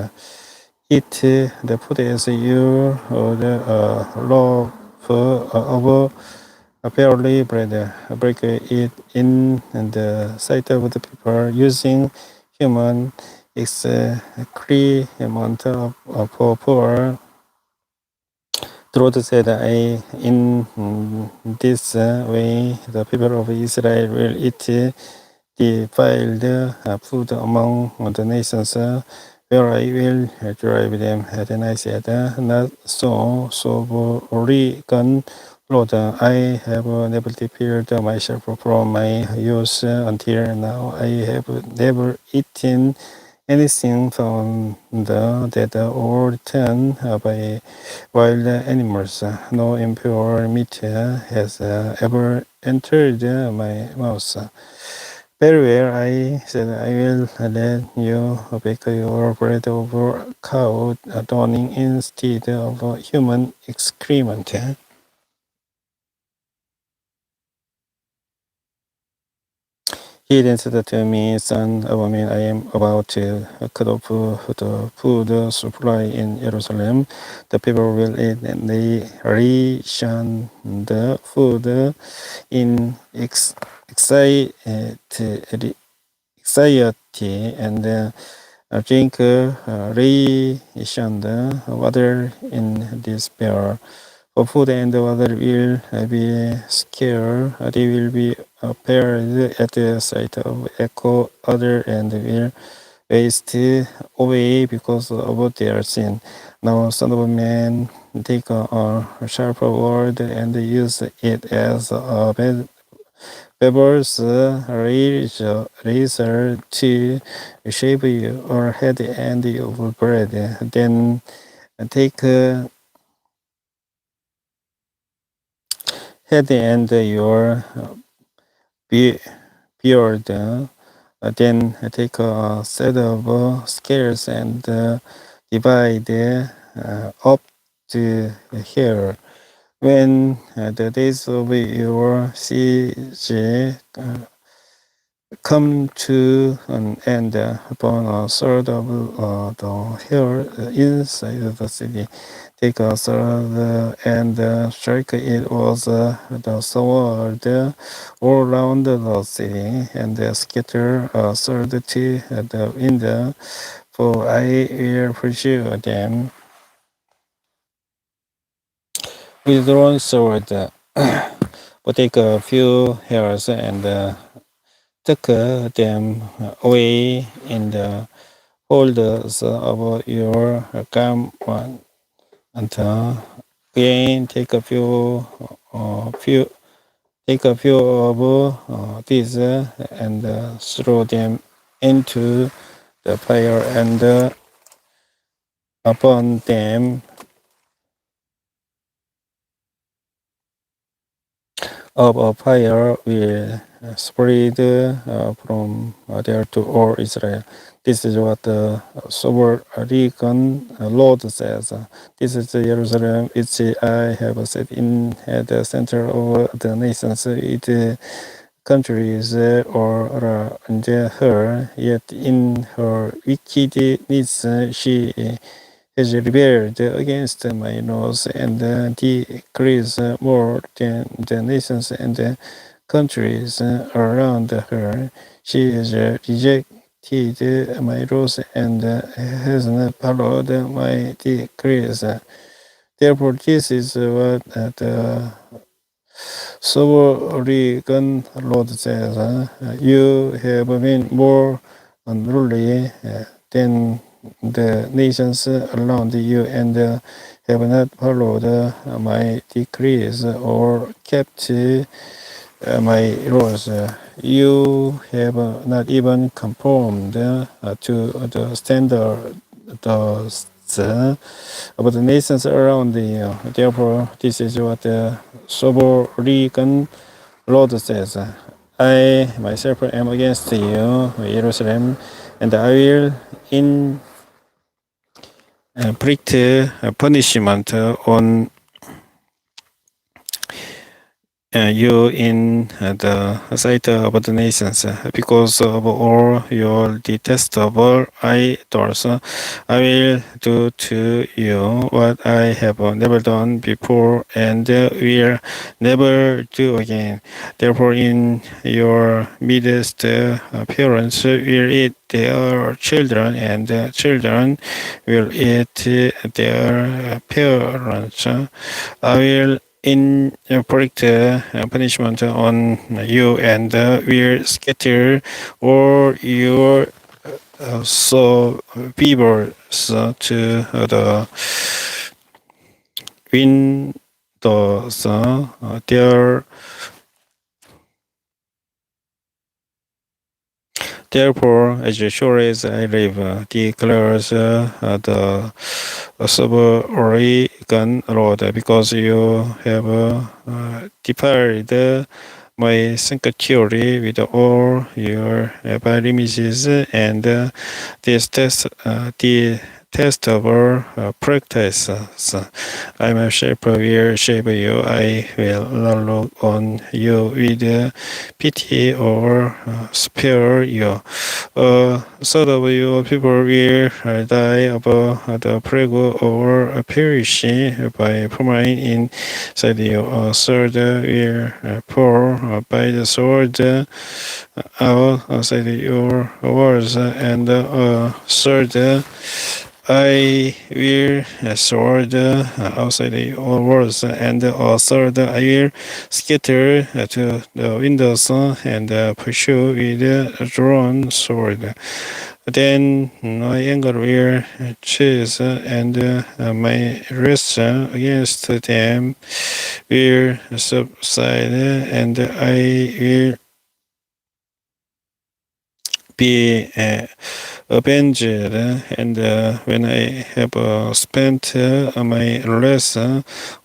Eat the food as you would loaf of barley bread. Break it in the sight of the people using human excrement for poor. Truth said, in this way, the people of Israel will eat defiled food among the nations where I will drive them. Then I said, not so, sovereign Lord, I have never prepared myself from my youth until now. I have never eaten anything from the dead or eaten by wild animals. No impure meat has ever entered my mouth. Very well, I said, I will let you bake your bread over cow dung instead of human excrement. He then said to me, Son of man, I am about to cut off the food supply in Jerusalem. The people will eat and they ration the food in anxiety and drink rationed water in despair. For food and water will be scarce. They will be paired at the sight of echo other and will waste away because of their sin. Now, Son of Man, take a sharp word and use it as a Pebbles razor to shape your head and your bread. Then take head and your beard. Then take a set of scales and divide up the hair. When the days of your siege come to an end, upon a third of the hair inside the city, take a third and strike it with the sword all around the city, and scatter a third to the wind, for I will pursue them with drawn sword. But take a few hairs and took them away in the holders of your garment. again take a few of these and throw them into the fire and burn them of a fire will spread from there to all Israel. This is what the sovereign Lord says. This is Jerusalem, which I have set in at the center of the nations. It countries around her, yet in her wickedness she has rebelled against my laws and decreased more than the nations and the countries around her. She has rejected my laws and has not followed my decrees. Therefore, this is what the sovereign Lord says, you have been more unruly than the nations around you and have not followed my decrees or kept my laws. You have not even conformed to the standards of the nations around you. Therefore, this is what the sovereign Lord says. I myself am against you, Jerusalem, and I will inflict punishment on you in the sight of the nations, because of all your detestable idols. I will do to you what I have never done before and will never do again. Therefore, in your midst, parents will eat their children, and children will eat their parents. I will inflict punishment on you and will scatter all your survivors to the windows. Therefore, as sure as I live, declares the sovereign Lord, because you have defiled my sanctuary with all your vile images and detestable practices. I myself will shame you. I will not look on you with pity or spare you. So that your people will die of the plague or perish by famine inside you. A sword will fall by the sword outside your walls, and a sword I will sword outside your walls, and a sword I will scatter to the windows and pursue with a drawn sword. Then my anger will cease, and my wrath against them will subside, and I will be avenged, and when I have spent my wrath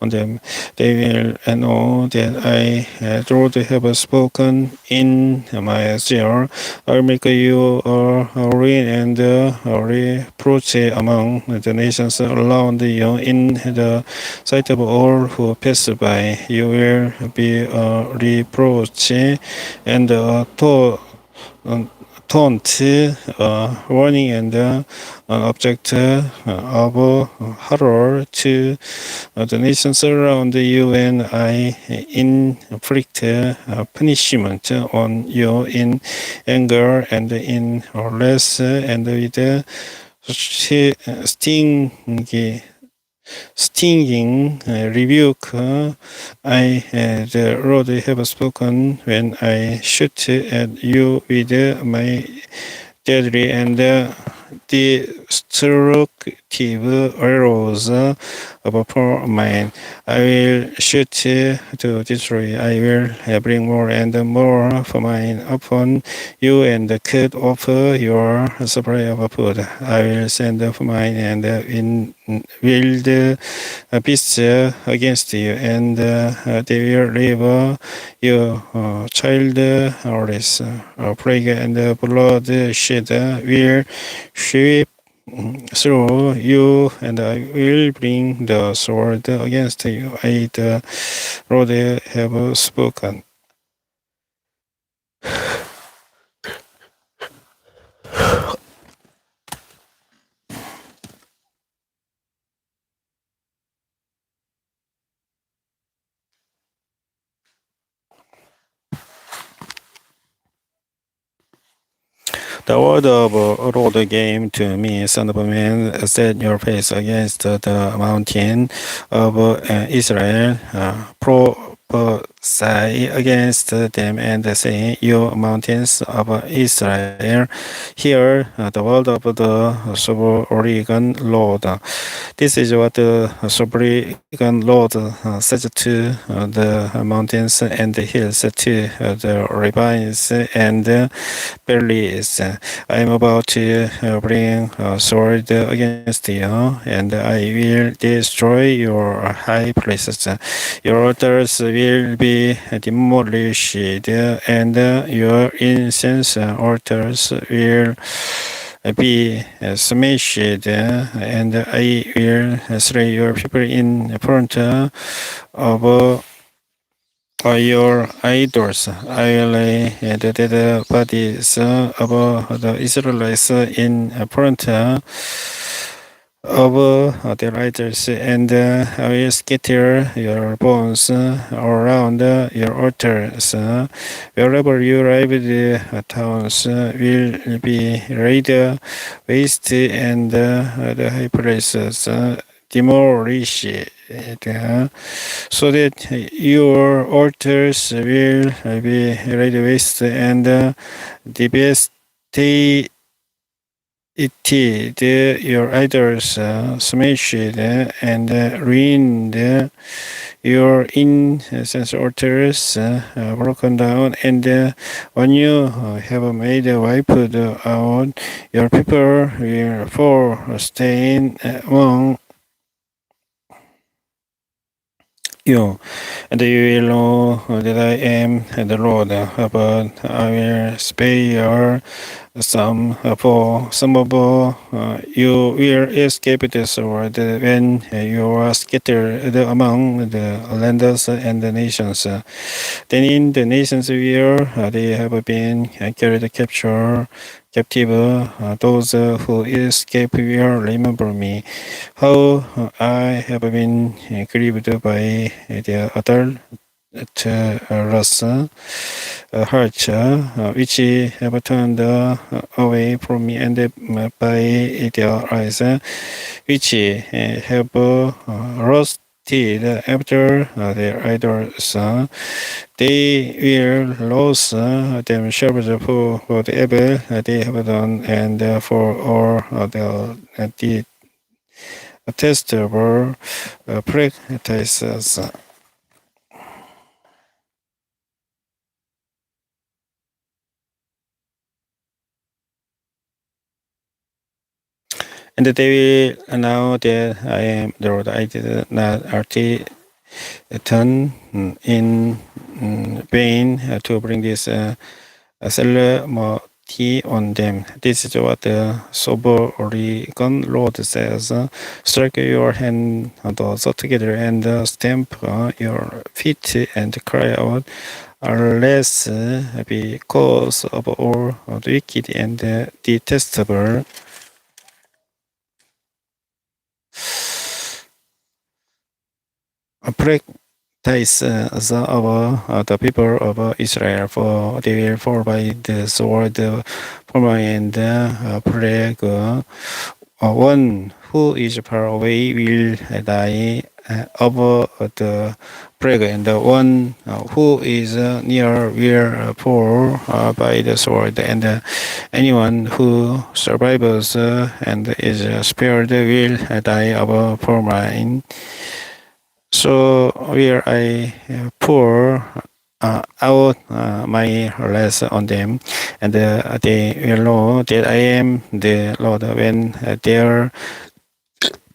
on them, they will know that I, Lord, have spoken in my zeal. I'll make you a ruin and a reproach among the nations around you in the sight of all who pass by. You will be a reproach and a taunt, warning, and an object of horror to the nations around you when I inflict punishment on you in anger and in wrath and with stinging rebuke. I, the Lord, have spoken when I shoot at you with my deadly and destructive arrows upon mine. I will shoot to destroy. I will bring more and more famine upon you and cut off your supply of food. I will send famine and wild beasts against you, and they will leave you childless. Plague and bloodshed will sweep through you, and I will bring the sword against you. I, the Lord, have spoken. The word of Lord came to me, son of man, set your face against the mountain of Israel, prophesy against them, and say, you mountains of Israel, hear the word of the sovereign Lord. This is what the sovereign Lord says to the mountains and the hills, to the ravines and valleys. I am about to bring a sword against you, and I will destroy your high places. Your altars will be demolished, and your incense altars will be smashed, and I will slay your people in front of your idols. I will lay the dead bodies of the Israelites in front of their idols, and I will scatter your bones around your altars. Wherever you live, the towns will be laid waste, and the high places demolished, so that your altars will be laid waste and devastated. Your idols smashed and ruined. Your incense altars broken down, and when you have made wiped out, your people will fall, staying among you, and you will know that I am the Lord. But I will spare some of you will escape the sword when you are scattered among the lands and the nations. Then in the nations where they have been carried captive, those who escape will remember me, how I have been grieved by their adulterous hearts, which have turned away from me, and by their eyes, which have lusted after their idols. They will lose themselves for whatever they have done, and for all the detestable practices. And they will know that I am the Lord. I did not turn in vain to bring this calamity on them. This is what the sovereign Lord says. Strike your hands together and stamp your feet and cry out, unless because of all the wicked and detestable practice of the people of Israel, for they will fall by the sword, famine, and plague. One who is far away will die of the plague, and the one who is near will fall by the sword, and anyone who survives and is spared will die of famine. So will I pour out my wrath on them, and they will know that I am the Lord when their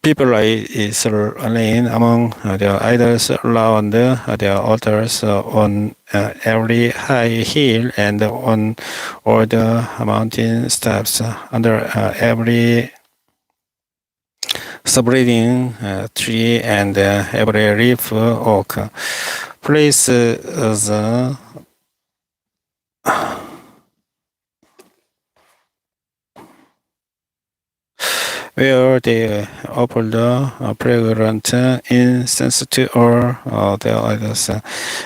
people is slain among the idols around their altars on every high hill and on all the mountain steps, under every spreading tree and every leaf oak. Place the where they offer the fragrant incense to all their idols.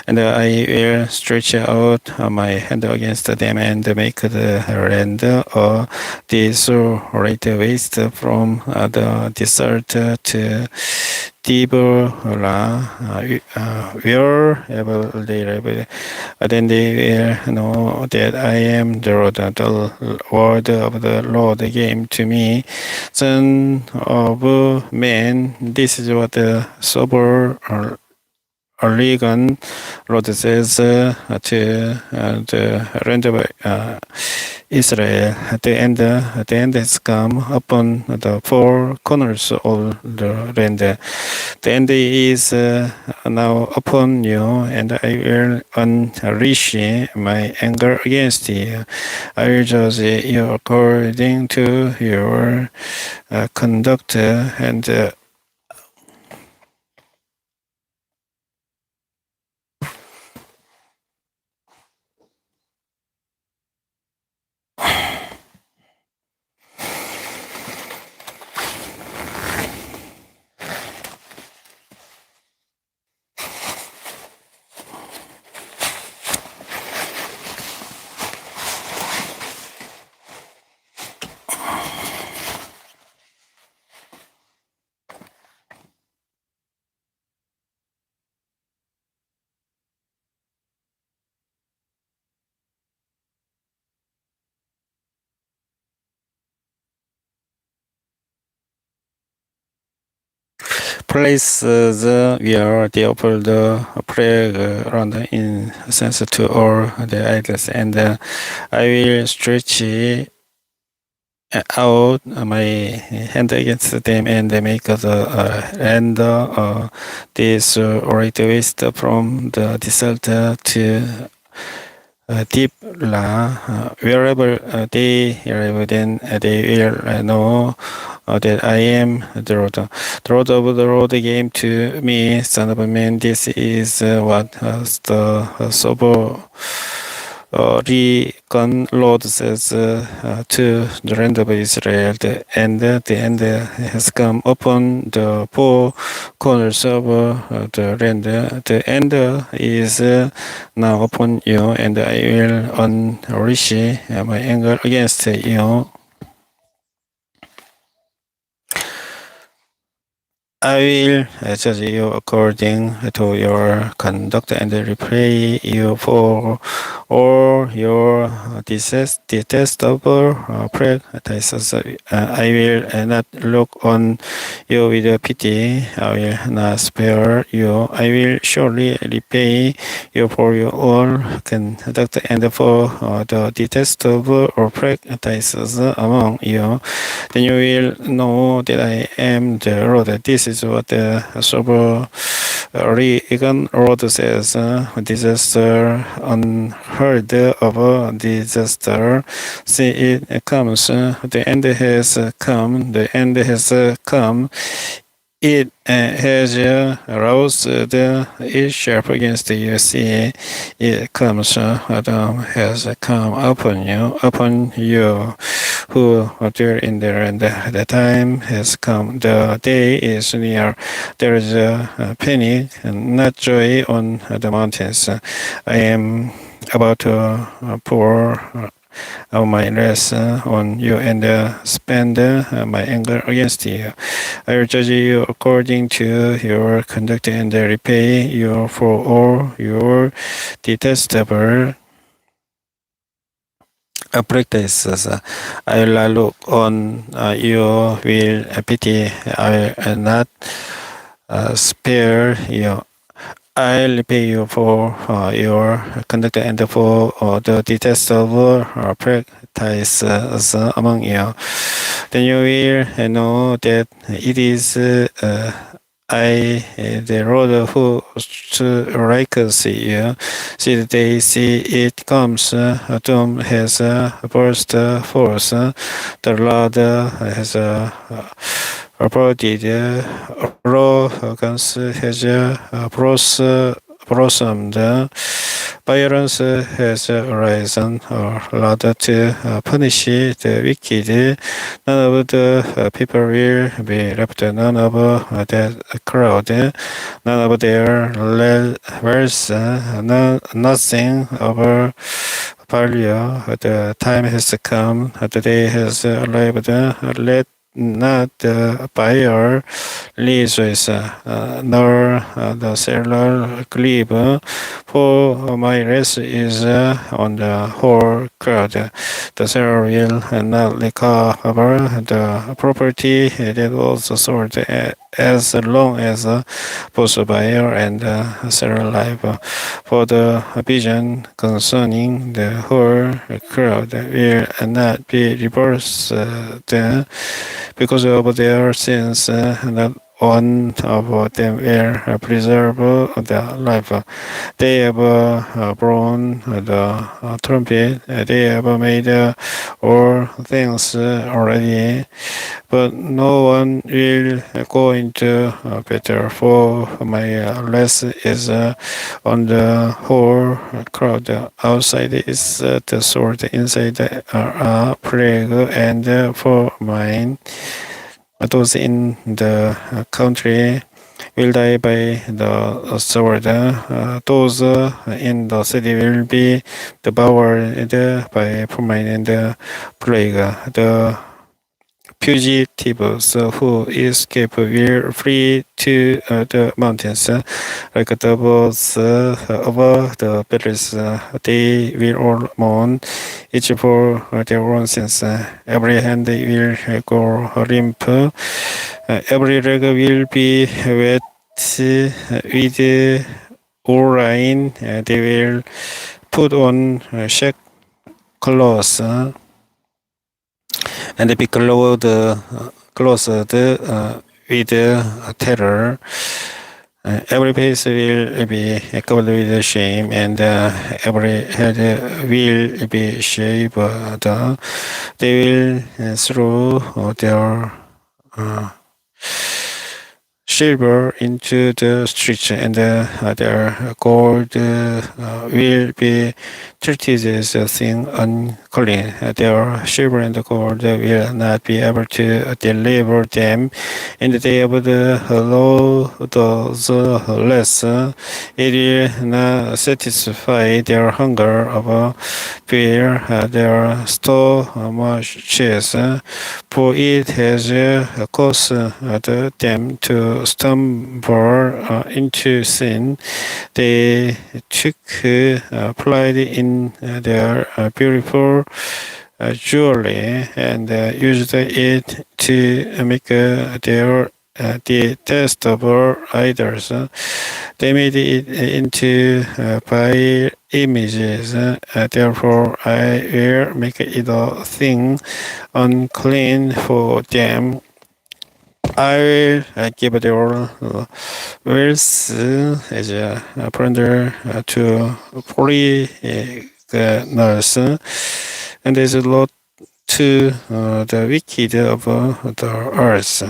And I will stretch out my hand against them and make the land a desolate waste from the desert to Dibora, wherever they live. Then they will know that I am the Lord. The word of the Lord came to me, Son of man. This is what the sober Oregon Lord says to the land of Israel. The end has come upon the four corners of the land. The end is now upon you, and I will unleash my anger against you. I will judge you according to your conduct, and places where they offer the fragrant incense to all the idols, and I will stretch out my hand against them and make the land desolate waste from the desert to deep wherever they live, then they will know that I am the Lord. The Lord of the Lord came to me, Son of man. This is what the sober Recon Lord says to the land of Israel, the end has come upon the four corners of the land. The end is now upon you, and I will unleash my anger against you. I will judge you according to your conduct and repay you for all your detestable practices. I will not look on you with pity. I will not spare you. I will surely repay you for your own conduct and for the detestable practices among you. Then you will know that I am the Lord. This is what the sober Reagan Lord says. Disaster, unheard of disaster. See, it comes. The end has come. The end has come. It has aroused its sharp against you. See, it comes. Adam has come upon you who dwell in there, and the time has come. The day is near. There is a panic and not joy on the mountains. I am about to pour my wrath on you and spend my anger against you. I will judge you according to your conduct and repay you for all your detestable practices. I will look on you will pity. I will not spare you. I'll repay you for your conduct and for the detestable practices among you. Then you will know that it is I, the Lord, who strikes you. See the day, see it comes. Doom has burst forth. The Lord has applauded. Arrogance has blossomed. Violence has arisen, Lord, to punish the wicked. None of the people will be left, none of the crowd, none of their wealth, nothing of value. The time has come, the day has arrived. Let not the buyer rejoice, nor the seller grieve, for my wrath is on the whole crowd. The seller will not recover the property that was sold as long as both buyer and seller live. For the vision concerning the whole crowd will not be reversed because of their sins. Not one of them will preserve their life. They have blown the trumpet. They have made all things already, but no one will go into better. For my wrath is on the whole crowd. Outside is the sword, inside a plague, and for mine. Those in the country will die by the sword. Those in the city will be devoured by famine and plague. The fugitives who escape will flee to the mountains like the birds over the valleys. They will all mourn, each for their own sins. Every hand will go limp. Every leg will be wet with urine. They will put on sackcloth and be clothed with terror. Every face will be covered with shame, and every head will be shaved. They will throw their silver into the streets, and their gold will be treated as a thing unclean. Their silver and gold will not be able to deliver them in the day of the Lord. Those less it will not satisfy their hunger of fear. Their stomachs, for it has caused them to stumble into sin. They took pride in their beautiful jewelry and used it to make their detestable idols. They made it into vile images. Therefore, I will make it a thing unclean for them. I will give their wealth as a plunder to foreigners, and as a lot to the wicked of the earth,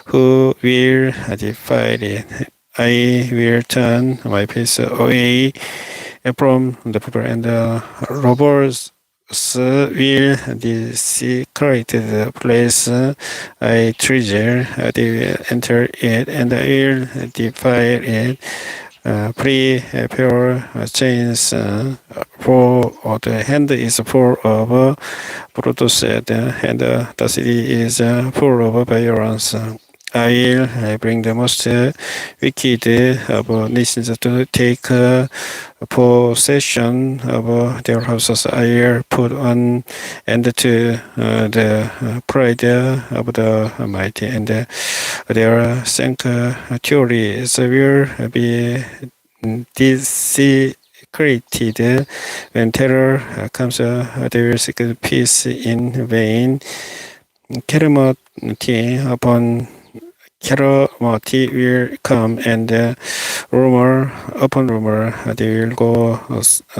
who will defile it. I will turn my face away from the people, and the robbers will desecrate the place I treasure. They will enter it, and I will defile it. Prepare chains for the hand is full of bloodshed, and the city is full of violence. I will bring the most wicked of nations to take possession of their houses. I will put an end to the pride of the mighty, and their sanctuaries will be desecrated. When terror comes, they will seek peace in vain. Calamity will come, and rumor upon rumor they will go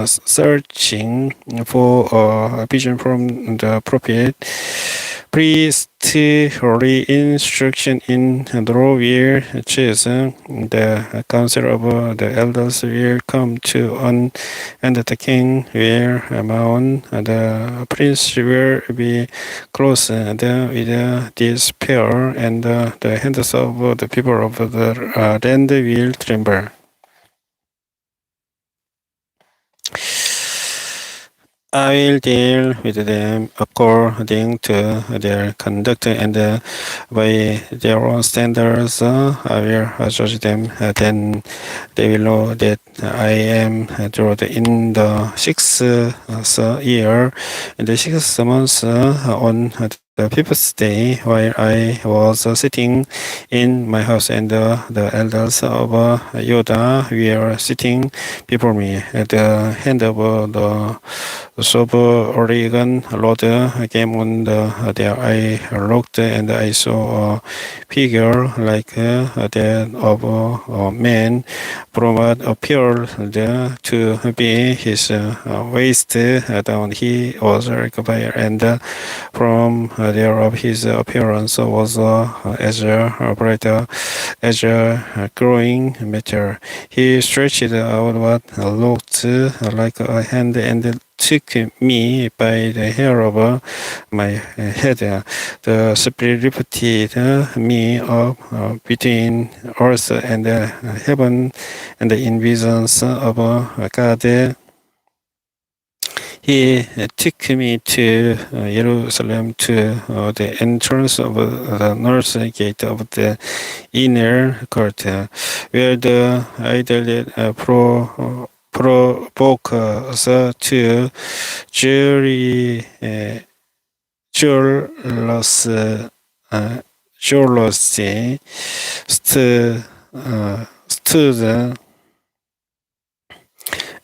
searching for a vision from the prophet. Priestly instruction in the law will choose. The council of the elders will come to an, and the king will mourn. The prince will be close with despair, and the hands of the people of the land will tremble. I will deal with them according to their conduct, and by their own standards I will judge them. Then they will know that I am Lord. In the sixth year, in the sixth month, on the fifth day, while I was sitting in my house, and the elders of Judah were sitting before me, at the hand of the Oregon Lord came on there. I looked, and I saw a figure like that of a man. From what appeared to be his waist down, he was like fire, and from there of his appearance was as a brighter as a growing metal. He stretched out what looked like a hand and took me by the hair of my head. The Spirit lifted me up between earth and heaven, and in visions of God, he took me to Jerusalem, to the entrance of the north gate of the inner court, where the idol provoke us to jealousy stood,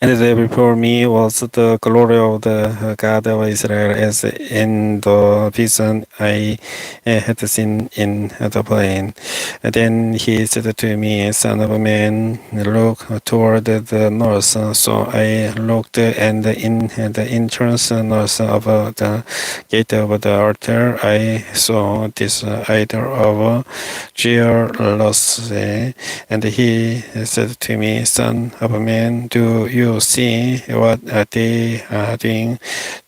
and there before me was the glory of the God of Israel, as in the vision I had seen in the plain. Then he said to me, Son of man, look toward the north. So I looked, and in the entrance north of the gate of the altar, I saw this idol of jealousy. And he said to me, Son of man, do you see what they are doing?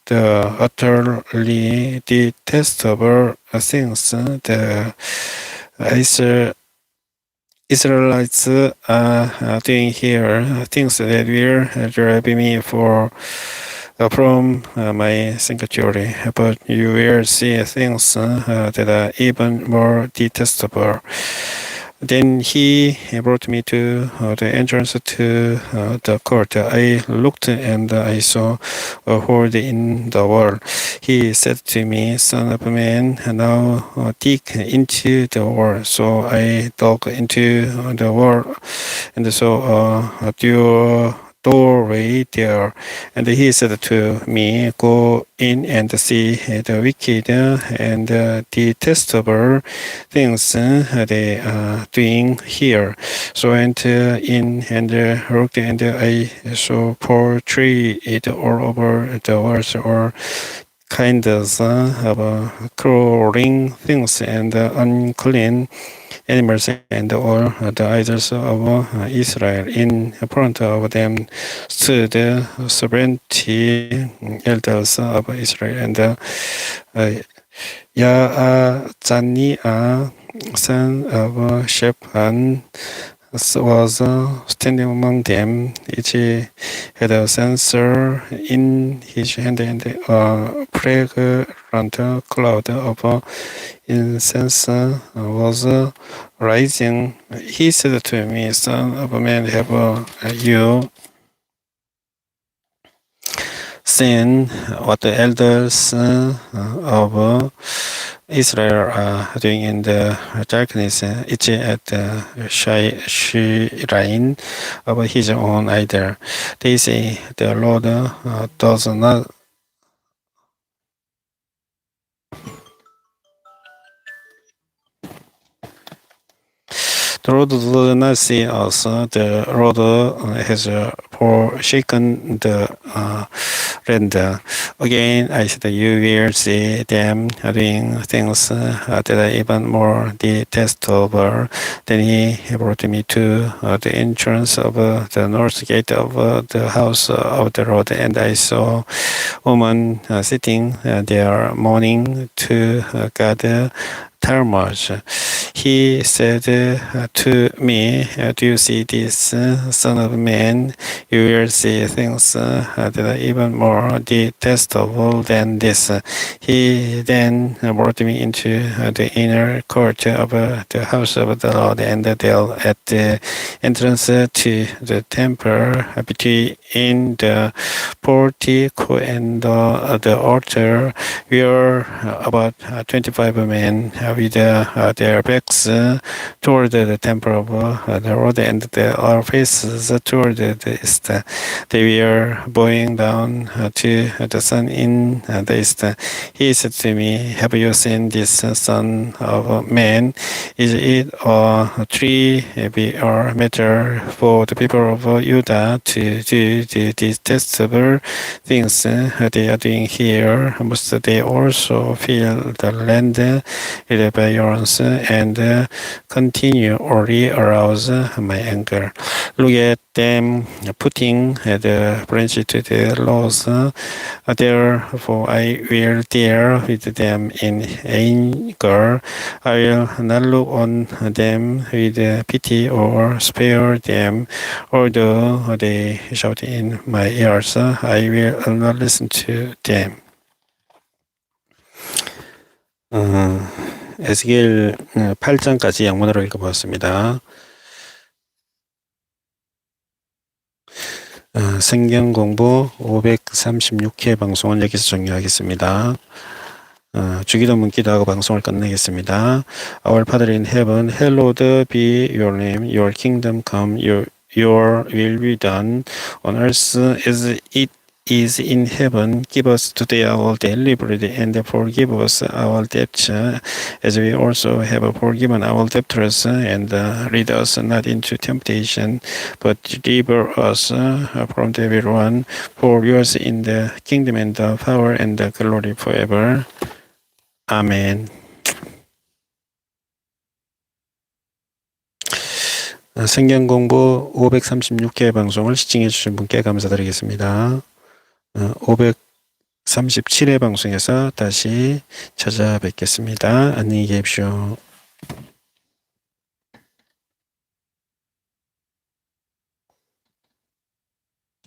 The utterly detestable things the Israelites are doing here, things that will drive me from my sanctuary. But you will see things that are even more detestable. Then he brought me to the entrance to the court. I looked, and I saw a hole in the wall. He said to me, Son of man, now dig into the wall. So I dug into the wall, and saw a doorway there. And he said to me, Go in and see the wicked and detestable things they are doing here. So I went in and looked, and I saw portrayed all over the walls all kinds of crawling things and unclean animals, and all the idols of Israel. In front of them stood 70 elders of Israel, and Yaazaniah, son of Shaphan, was standing among them. Each had a censer in his hand, and a fragrant cloud of incense was rising. He said to me, "Son of man, have you seen what the elders of Israel are doing in the darkness, each at the shrine of his own idol? They say the Lord does not The Lord does not see us. The Lord has forsaken the land. Again, I said, you will see them doing things that are even more detestable. Then he brought me to the entrance of the north gate of the house of the Lord, and I saw a woman sitting there mourning to God. Talmud. He said to me, do you see this, son of man? You will see things that are even more detestable than this. He then brought me into the inner court of the house of the Lord, and there at the entrance to the temple between the portico and the altar were about 25 men with their backs toward the temple of the Lord, and their faces toward the east. They were bowing down to the sun in the east. He said to me, have you seen this, son of man? Is it a tree or matter for the people of Judah to do the detestable things they are doing here? Must they also feel the land rebellions and continue or arouse my anger? Look at them putting the branch to the laws. Therefore I will deal with them in anger. I will not look on them with pity or spare them. Although they shout in my ears, I will not listen to them. 에스겔 8장까지 영문으로 읽어보았습니다. 성경공부 536회 방송은 여기서 종료하겠습니다. 주기도 문기도 하고 방송을 끝내겠습니다. Our Father in heaven, hallowed be your name. Your kingdom come. Your will be done on earth as it is in heaven. Give us today our daily bread, and forgive us our debts, as we also have forgiven our debtors, and lead us not into temptation, but deliver us from the evil one. For yours in the kingdom and the power and the glory forever. 아멘. 성경공부 536회 방송을 시청해 주신 분께 감사드리겠습니다. 537회 방송에서 다시 찾아뵙겠습니다. 안녕히 계십시오.